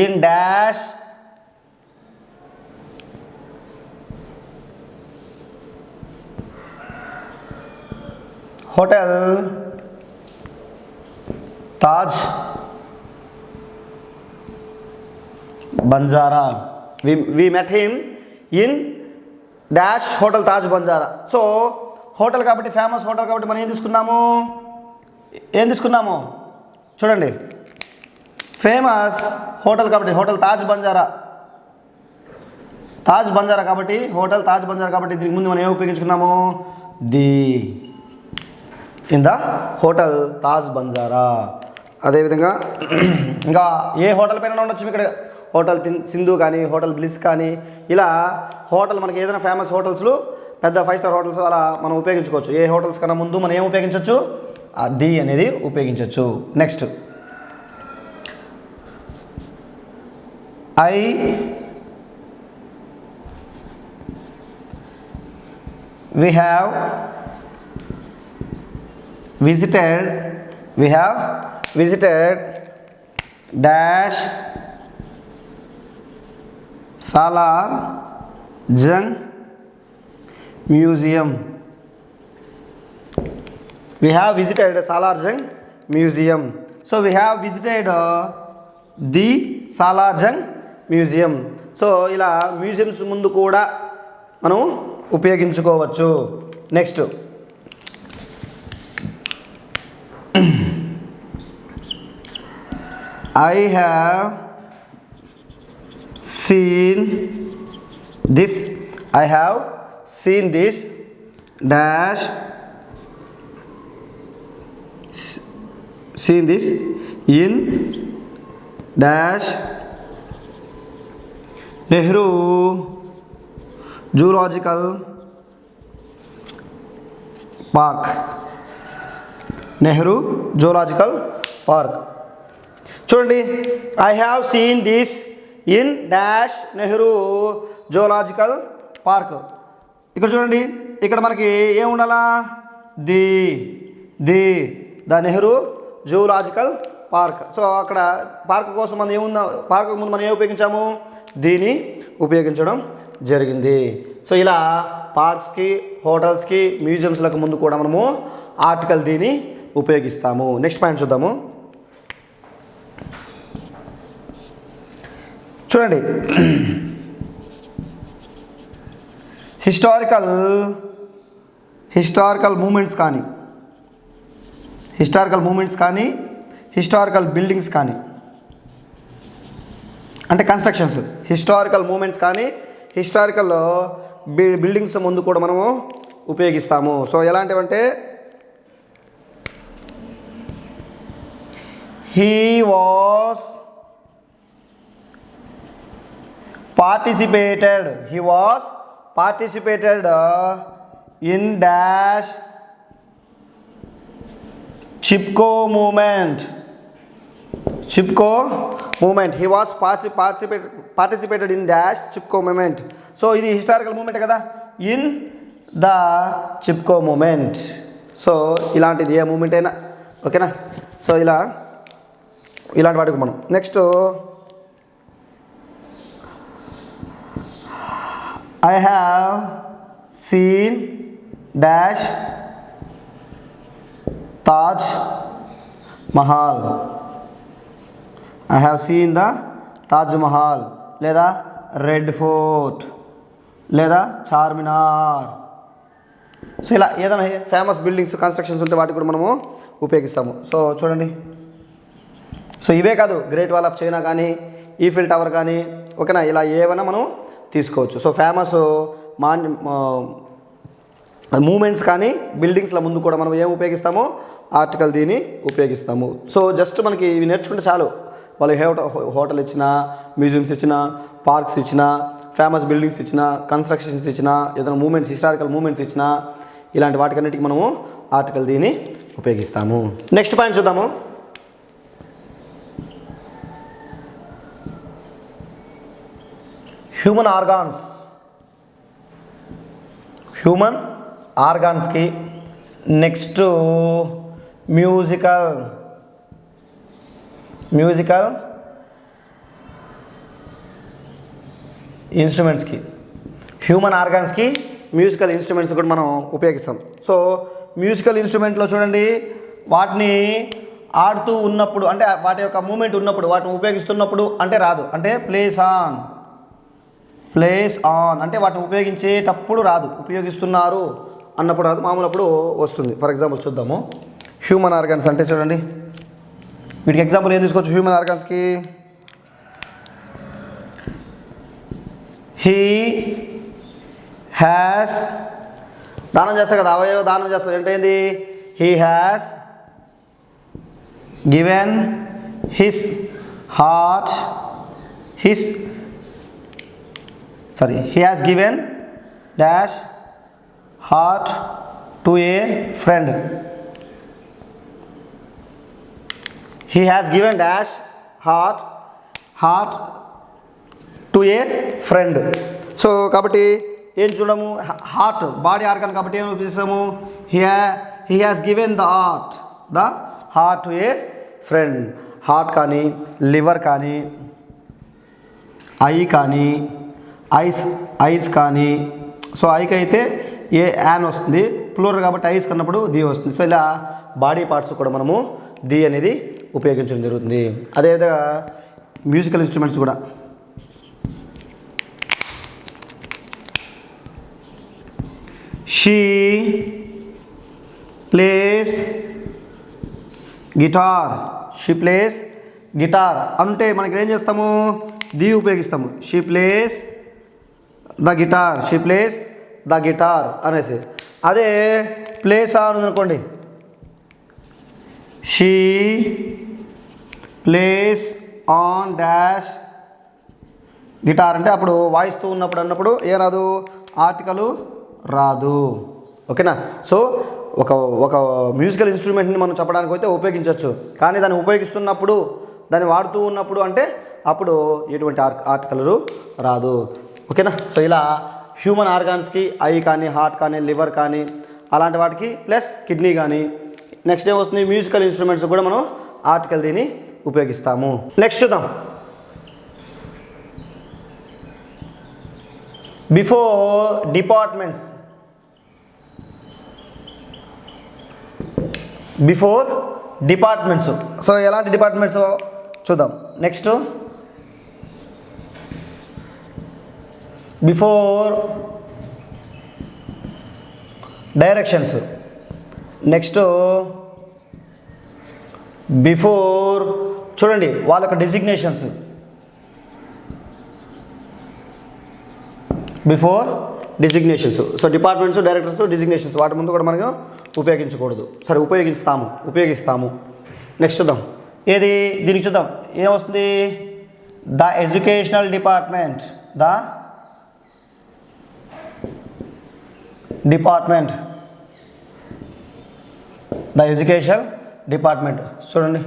S1: in dash hotel Taj Banjara. We met him in dash hotel Taj Banjara. So hotel కాబట్టి, ఫేమస్ హోటల్ కాబట్టి మనం ఏం తీసుకున్నాము చూడండి. ఫేమస్ హోటల్ కాబట్టి హోటల్ తాజ్ బంజారా కాబట్టి హోటల్ తాజ్ బంజారా కాబట్టి దీనికి ముందు మనం ఏం ఉపయోగించుకున్నాము, in the hotel Taj Banjara. అదేవిధంగా ఇంకా ఏ హోటల్ పైన ఉండొచ్చు ఇక్కడ, హోటల్ సింధు కానీ, హోటల్ బ్లిస్ కానీ, ఇలా హోటల్ మనకి ఏదైనా ఫేమస్ హోటల్స్లో పెద్ద 5 స్టార్ హోటల్స్ అలా మనం ఉపయోగించుకోవచ్చు. ఏ హోటల్స్ కన్నా ముందు మనం ఏం ఉపయోగించవచ్చు, ది అనేది ఉపయోగించవచ్చు. Next I we have visited dash Salar Jung Museum. We have visited Salar Jung Museum. So we have visited the Salar Jung Museum. So ఇలా మ్యూజియంస్ ముందు కూడా మనం ఉపయోగించుకోవచ్చు. Next I have seen this dash in dash Nehru Zoological Park. చూడండి, I have seen this in dash Nehru zoological park. ఇక్కడ చూడండి, ఇక్కడ మనకి ఏం ఉండాలా, the Nehru zoological park. So అక్కడ పార్క్ కోసం మనం ఏముందా, పార్క్ ముందు మనం ఏం ఉపయోగించాము, దీన్ని ఉపయోగించడం జరిగింది. సో ఇలా పార్క్స్కి, హోటల్స్కి, మ్యూజియంస్లకు ముందు కూడా మనము ఆర్టికల్ దీన్ని ఉపయోగిస్తాము. నెక్స్ట్ పాయింట్ చూద్దాము. చూడండి, హిస్టారికల్ మూమెంట్స్ కానీ, హిస్టారికల్ బిల్డింగ్స్ కానీ, అంటే కన్స్ట్రక్షన్స్, హిస్టారికల్ మూమెంట్స్ కానీ, హిస్టారికల్ బిల్డింగ్స్ ముందు కూడా మనము ఉపయోగిస్తాము. సో ఎలాంటివంటే, he was participated in dash Chipko movement. He was participated in dash Chipko movement. So ఇది హిస్టారికల్ మూమెంట్ కదా, in the Chipko movement. So ఇలాంటిది ఏ మూమెంట్ అయినా ఓకేనా. సో ఇలాంటి వాటికి మనం next I have seen dash Taj Mahal. I have seen the Taj Mahal లేదా రెడ్ ఫోర్ట్ లేదా చార్మినార్. సో ఇలా ఏదైనా ఫేమస్ బిల్డింగ్స్, కన్స్ట్రక్షన్స్ ఉంటే వాటికి కూడా మనము ఉపయోగిస్తాము. సో చూడండి, సో ఇవే కాదు, గ్రేట్ వాల్ ఆఫ్ చైనా కానీ, ఈఫిల్ టవర్ కానీ, ఓకేనా, ఇలా ఏమైనా మనం తీసుకోవచ్చు. సో ఫేమస్ మూమెంట్స్ కానీ బిల్డింగ్స్ల ముందు కూడా మనం ఏం ఉపయోగిస్తాము, ఆర్టికల్ దీన్ని ఉపయోగిస్తాము. సో జస్ట్ మనకి ఇవి నేర్చుకుంటే చాలు. వాళ్ళు హోటల్ ఇచ్చినా, మ్యూజియంస్ ఇచ్చినా, పార్క్స్ ఇచ్చినా, ఫేమస్ బిల్డింగ్స్ ఇచ్చినా, కన్స్ట్రక్షన్స్ ఇచ్చినా, ఏదైనా మూమెంట్స్, హిస్టారికల్ మూమెంట్స్ ఇచ్చినా, ఇలాంటి వాటికన్నిటికి మనము ఆర్టికల్ దీన్ని ఉపయోగిస్తాము. నెక్స్ట్ పాయింట్ చూద్దాము. హ్యూమన్ ఆర్గాన్స్కి నెక్స్ట్ మ్యూజికల్ ఇన్స్ట్రుమెంట్స్కి, హ్యూమన్ ఆర్గాన్స్కి మ్యూజికల్ ఇన్స్ట్రుమెంట్స్ కూడా మనం ఉపయోగిస్తాం. సో మ్యూజికల్ ఇన్స్ట్రుమెంట్లో చూడండి, వాటిని ఆడుతూ ఉన్నప్పుడు అంటే వాటి యొక్క మూమెంట్ ఉన్నప్పుడు, వాటిని ఉపయోగిస్తున్నప్పుడు అంటే రాదు, అంటే ప్లేస్ ఆన్ అంటే వాటిని ఉపయోగించేటప్పుడు రాదు, ఉపయోగిస్తున్నారు అన్నప్పుడు రాదు, మామూలప్పుడు వస్తుంది. ఫర్ ఎగ్జాంపుల్ చూద్దాము. హ్యూమన్ ఆర్గాన్స్ అంటే చూడండి, వీటికి ఎగ్జాంపుల్ ఏం తీసుకోవచ్చు హ్యూమన్ ఆర్గాన్స్కి? హీ హ్యాస్, దానం చేస్తారు కదా, అవయవ దానం చేస్తారు. ఏంటైంది? He has given his heart he has given dash heart to a friend. He has given dash heart to a friend. So కాబట్టి ఏం చూడము, హార్ట్ బాడీ ఆర్గాన్ కాబట్టి ఏం ఉపయోగిస్తాము, he has given the heart to a friend. Heart కానీ, liver కానీ, I కానీ, ice కానీ. సో ఐకి అయితే యాన్ వస్తుంది, ప్లూరల్ కాబట్టి ఐస్ కన్నప్పుడు ది వస్తుంది. సో ఇలా బాడీ పార్ట్స్ కూడా మనము ది అనేది ఉపయోగించడం జరుగుతుంది. అదేవిధంగా మ్యూజికల్ ఇన్స్ట్రుమెంట్స్ కూడా షీ ప్లేస్ గిటార్ అంటే మనకి ఏం చేస్తాము, ది ఉపయోగిస్తాము. షీ ప్లేస్ ద గిటార్ అనేసి. అదే ప్లేస్ ఆన్ అనుకోండి, she place on dash guitar అంటే అప్పుడు వాయిస్తూ ఉన్నప్పుడు అన్నప్పుడు ఏ రాదు, ఆర్టికల్ రాదు. ఓకేనా. సో ఒక మ్యూజికల్ ఇన్స్ట్రుమెంట్ని మనం చెప్పడానికి అయితే ఉపయోగించవచ్చు, కానీ దాన్ని ఉపయోగిస్తున్నప్పుడు, దాన్ని వాడుతూ ఉన్నప్పుడు అంటే అప్పుడు ఎటువంటి ఆర్టికల్ రాదు. ఓకేనా. సో ఇలా హ్యూమన్ ఆర్గాన్స్కి ఐ కానీ, హార్ట్ కానీ, లివర్ కానీ, అలాంటి వాటికి ప్లస్ కిడ్నీ కానీ. నెక్స్ట్ ఏమొస్తుంది, మ్యూజికల్ ఇన్స్ట్రుమెంట్స్ కూడా మనం ఆర్టికల్ దీన్ని ఉపయోగిస్తాము. నెక్స్ట్ చూద్దాం. Before departments. సో ఎలాంటి డిపార్ట్మెంట్స్ చూద్దాం. Next before directions. Next before చూడండి వాళ్ళ యొక్క designations. Before designations. So departments, directors, designations వాటి ముందు కూడా మనం ఉపయోగించకూడదు. సరే ఉపయోగిస్తాము. నెక్స్ట్ చూద్దాం. ఏది దీనికి చూద్దాం ఏమొస్తుంది, the educational department. The education department. చూడండి,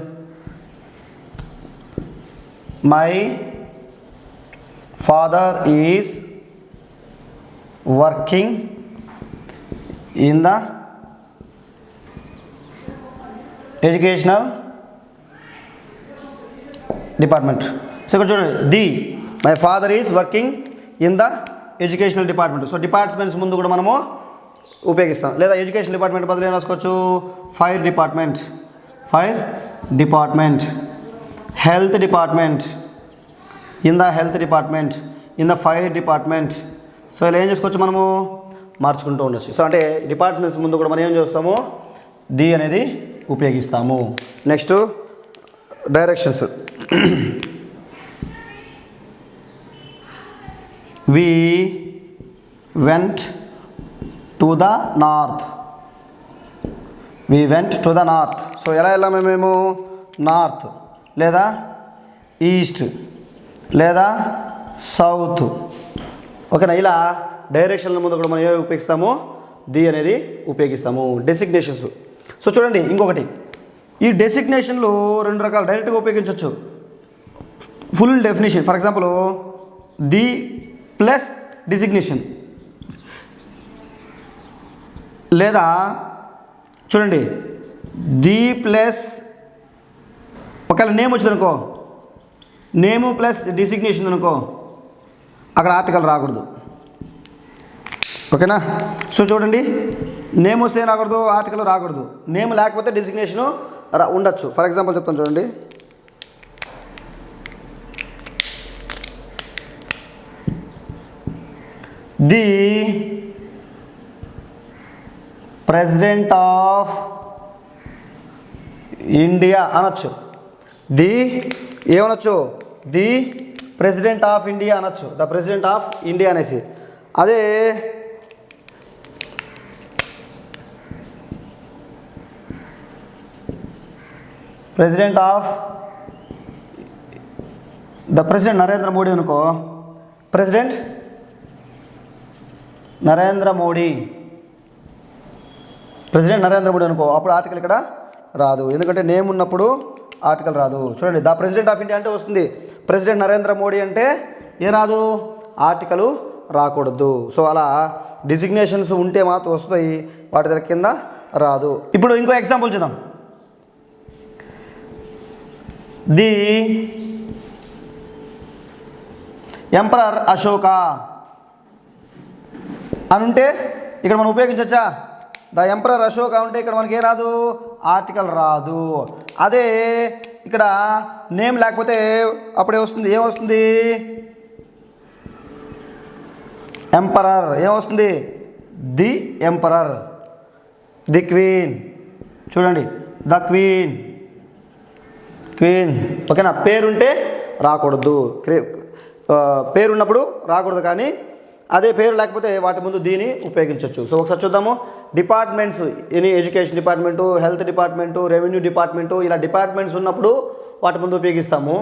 S1: my father is working in the educational department. So ఇక్కడ చూడండి, my father is working in the educational department. So departments ముందు కూడా మనము ఉపయోగిస్తాం. లేదా ఎడ్యుకేషన్ డిపార్ట్మెంట్ బదులు ఏం రాసుకోవచ్చు, fire department, health department, in the fire department. So ఇలా ఏం చేసుకోవచ్చు, మనము మార్చుకుంటూ ఉండొచ్చు. సో అంటే డిపార్ట్మెంట్స్ ముందు కూడా మనం ఏం చేస్తాము, ది అనేది ఉపయోగిస్తాము. Next directions we went to the north. We went to the north. So ఎలా వెళ్ళాము మేము? నార్త్ లేదా ఈస్ట్ లేదా సౌత్. ఓకేనా? ఇలా డైరెక్షన్ల ముందు కూడా మనం ఏమి ఉపయోగిస్తాము? ది అనేది ఉపయోగిస్తాము. డెసిగ్నేషన్స్. సో చూడండి ఇంకొకటి, ఈ డెసిగ్నేషన్లు రెండు రకాలు. డైరెక్ట్గా ఉపయోగించవచ్చు, full definition. For example the plus designation, లేదా చూడండి ది ప్లస్ ఒకవేళ నేమ్ వచ్చింది అనుకో, నేము ప్లస్ డిసిగ్నేషన్ అనుకో, అక్కడ ఆర్టికల్ రాకూడదు. ఓకేనా? సో చూడండి, నేమ్ వస్తే రాకూడదు, ఆర్టికల్ రాకూడదు. నేమ్ లేకపోతే డిసిగ్నేషను ఉండొచ్చు. ఫర్ ఎగ్జాంపుల్ చెప్తాను చూడండి. ది ప్రెసిడెంట్ ఆఫ్ ఇండియా అనొచ్చు. ది ఏమనొచ్చు? ది ప్రెసిడెంట్ ఆఫ్ ఇండియా అనొచ్చు. ద ప్రెసిడెంట్ ఆఫ్ ఇండియా అనేసి. అదే president of the president Narendra Modi అనుకో, ప్రెసిడెంట్ నరేంద్ర మోడీ, ప్రెసిడెంట్ నరేంద్ర మోడీ అనుకో, అప్పుడు ఆర్టికల్ ఇక్కడ రాదు. ఎందుకంటే నేమ్ ఉన్నప్పుడు ఆర్టికల్ రాదు. చూడండి, ద ప్రెసిడెంట్ ఆఫ్ ఇండియా అంటే వస్తుంది, ప్రెసిడెంట్ నరేంద్ర మోడీ అంటే ఏ రాదు? ఆర్టికల్ రాకూడదు. సో అలా డిజిగ్నేషన్స్ ఉంటే మాత్రం వస్తాయి, వాటి దగ్గర కింద రాదు. ఇప్పుడు ఇంకో ఎగ్జాంపుల్ చూద్దాం. ది ఎంపరర్ అశోక అని ఉంటే ఇక్కడ మనం ఉపయోగించవచ్చా? ద ఎంపరర్ అశోక ఉంటే ఇక్కడ మనకి ఏ రాదు? ఆర్టికల్ రాదు. అదే ఇక్కడ నేమ్ లేకపోతే అప్పుడే వస్తుంది, ఏమొస్తుంది? ఎంపరర్. ఏమొస్తుంది? The emperor, the queen. చూడండి, ద క్వీన్, క్వీన్. ఓకేనా? పేరుంటే రాకూడదు, పేరున్నప్పుడు రాకూడదు. కానీ అదే పేరు లేకపోతే వాటి ముందు దీన్ని ఉపయోగించవచ్చు. సో ఒకసారి చూద్దాము. Departments, any education department, health department, revenue department, ఇలా డిపార్ట్మెంట్స్ ఉన్నప్పుడు వాటి ముందు ఉపయోగిస్తాము.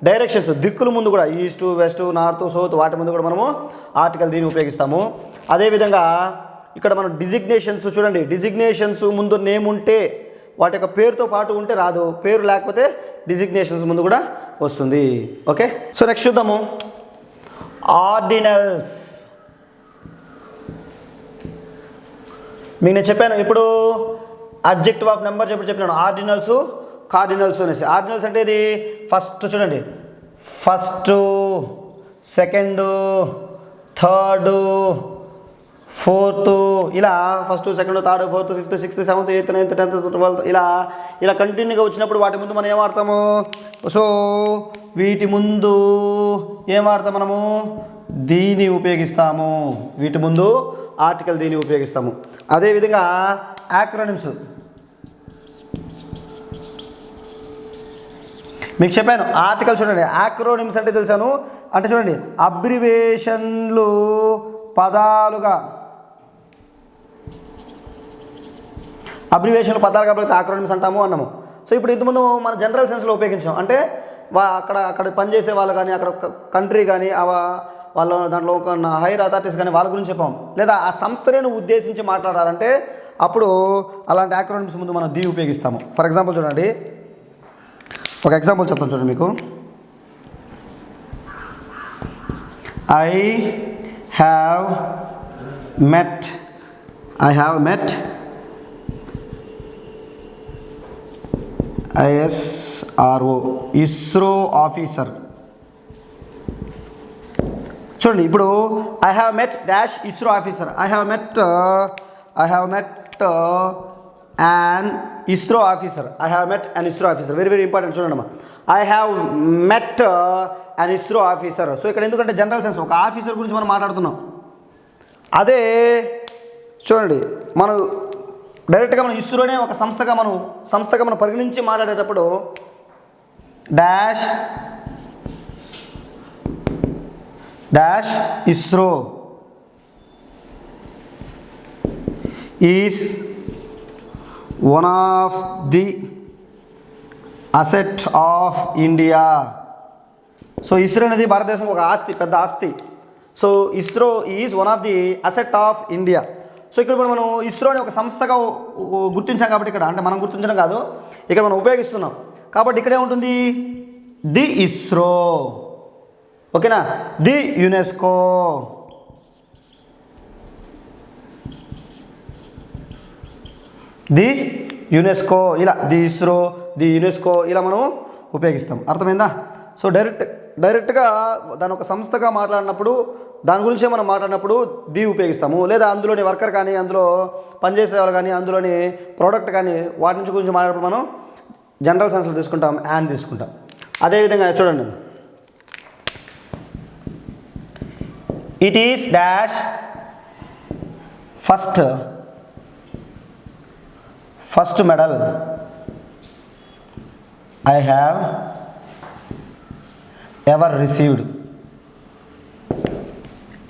S1: డైరెక్షన్స్, దిక్కుల ముందు కూడా ఈస్ట్, వెస్ట్, నార్త్, సౌత్, వాటి ముందు కూడా మనము ఆర్టికల్ దీన్ని ఉపయోగిస్తాము. అదేవిధంగా ఇక్కడ మనం డిజిగ్నేషన్స్ చూడండి, డిజిగ్నేషన్స్ ముందు నేమ్ ఉంటే వాటి యొక్క పేరుతో పాటు ఉంటే రాదు, పేరు లేకపోతే డిజిగ్నేషన్స్ ముందు కూడా వస్తుంది. ఓకే, సో నెక్స్ట్ చూద్దాము. ఆర్డినల్స్. మీకు నేను చెప్పాను ఇప్పుడు అడ్జెక్టివ్ ఆఫ్ నెంబర్ చెప్పినాను. ఆర్డినల్స్, కార్డినల్స్ అనేసి. ఆర్డినల్స్ అంటే ఇది ఫస్ట్ చూడండి, ఫస్ట్, సెకండ్, థర్డ్, ఫోర్త్, ఇలా first, second, third, fourth, fifth, sixth, seventh, eighth, ninth, 10th, 12th, ఇలా కంటిన్యూగా వచ్చినప్పుడు వాటి ముందు మనం ఏం వాడతాము? సో వీటి ముందు ఏం వాడతాం మనము? దీన్ని ఉపయోగిస్తాము. వీటి ముందు ఆర్టికల్ దీన్ని ఉపయోగిస్తాము. అదేవిధంగా యాక్రోనిమ్స్. మీకు చెప్పాను ఆర్టికల్ చూడండి. యాక్రోనిమ్స్ అంటే తెలుసాను అంటే చూడండి, అబ్రివేషన్లు పదాలుగా, అబ్రివేషన్లు పదాలు కాబట్టి యాక్రోనిమ్స్ అంటాము అన్నాము. సో ఇప్పుడు ఇంతకుముందు మన జనరల్ సెన్స్లో ఉపయోగించాం. అంటే అక్కడ పనిచేసే వాళ్ళు కానీ, అక్కడ కంట్రీ కానీ, వాళ్ళ దాంట్లో ఒక హైయర్ అథారిటీస్ కానీ వాళ్ళ గురించి చెప్పాం. లేదా ఆ సంస్థను ఉద్దేశించి మాట్లాడాలంటే అప్పుడు అలాంటి యాక్రోనిమ్స్ ముందు మనం ది ఉపయోగిస్తాము. ఫర్ ఎగ్జాంపుల్ చూడండి, ఒక ఎగ్జాంపుల్ చెప్తాను చూడండి మీకు. I have met ISRO, ISRO officer. చూడండి, ఇప్పుడు I have met dash ISRO officer. I have met an ISRO officer. I have met an ISRO officer. Very very important. చూడండి అమ్మా, I have met an ISRO officer. So ఇక్కడ ఎందుకంటే general sense, ఒక officer గురించి మనం మాట్లాడుతున్నాం. అదే చూడండి, మనం డైరెక్ట్గా మనం ఇస్రోనే ఒక సంస్థగా మనం పరిగణించి మాట్లాడేటప్పుడు dash dash ISRO is one of the asset of India. So ISRO అనేది భారతదేశం ఒక ఆస్తి, పెద్ద ఆస్తి. So ISRO is one of the asset of India. So ఇక్కడ మనం ఇస్రోని ఒక సంస్థగా గుర్తించాం కాబట్టి ఇక్కడ అంటే మనం గుర్తించడం కాదు, ఇక్కడ మనం ఉపయోగిస్తున్నాం కాబట్టి ఇక్కడే ఉంటుంది ది ఇస్రో. ఓకేనా, ది యునెస్కో, ది యునెస్కో, ఇలా ది ఇస్రో, ది యునెస్కో ఇలా మనం ఉపయోగిస్తాం. అర్థమైందా? సో డైరెక్ట్గా దాని ఒక సంస్థగా మాట్లాడినప్పుడు దాని గురించే మనం మాట్లాడినప్పుడు ది ఉపయోగిస్తాము. లేదా అందులోని వర్కర్ కానీ, అందులో పనిచేసే వాళ్ళు కానీ, అందులోని ప్రోడక్ట్ కానీ వాటి నుంచి గురించి మాట్లాడినప్పుడు మనం జనరల్ సెన్స్లో తీసుకుంటాం, అండ్ తీసుకుంటాం. అదేవిధంగా చూడండి, it is dash first medal I have ever received.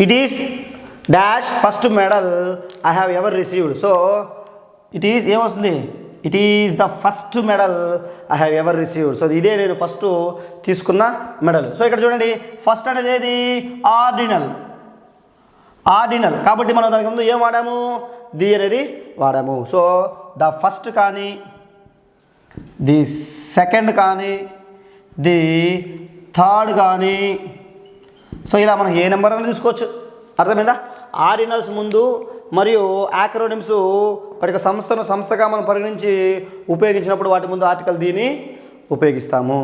S1: It is dash first medal I have ever received. So it is ఏమొస్తుంది, it is the first medal I have ever received. So ఇదే నేను first తీసుకున్న medal. So ఇక్కడ చూడండి, first అనేది ఏది, ordinal కాబట్టి మనం దానికి ముందు ఏం వాడాము, ది అనేది వాడాము. సో ద ఫస్ట్ కానీ, ది సెకండ్ కానీ, ది థర్డ్ కానీ, సో ఇలా మనం ఏ నెంబర్ అనేది తీసుకోవచ్చు. అర్థమైందా? ఆర్డినల్స్ ముందు మరియు యాక్రోనిమ్స్ ప్రతి సంస్థగా మనం పరిగణించి ఉపయోగించినప్పుడు వాటి ముందు ఆర్టికల్ దీన్ని ఉపయోగిస్తాము.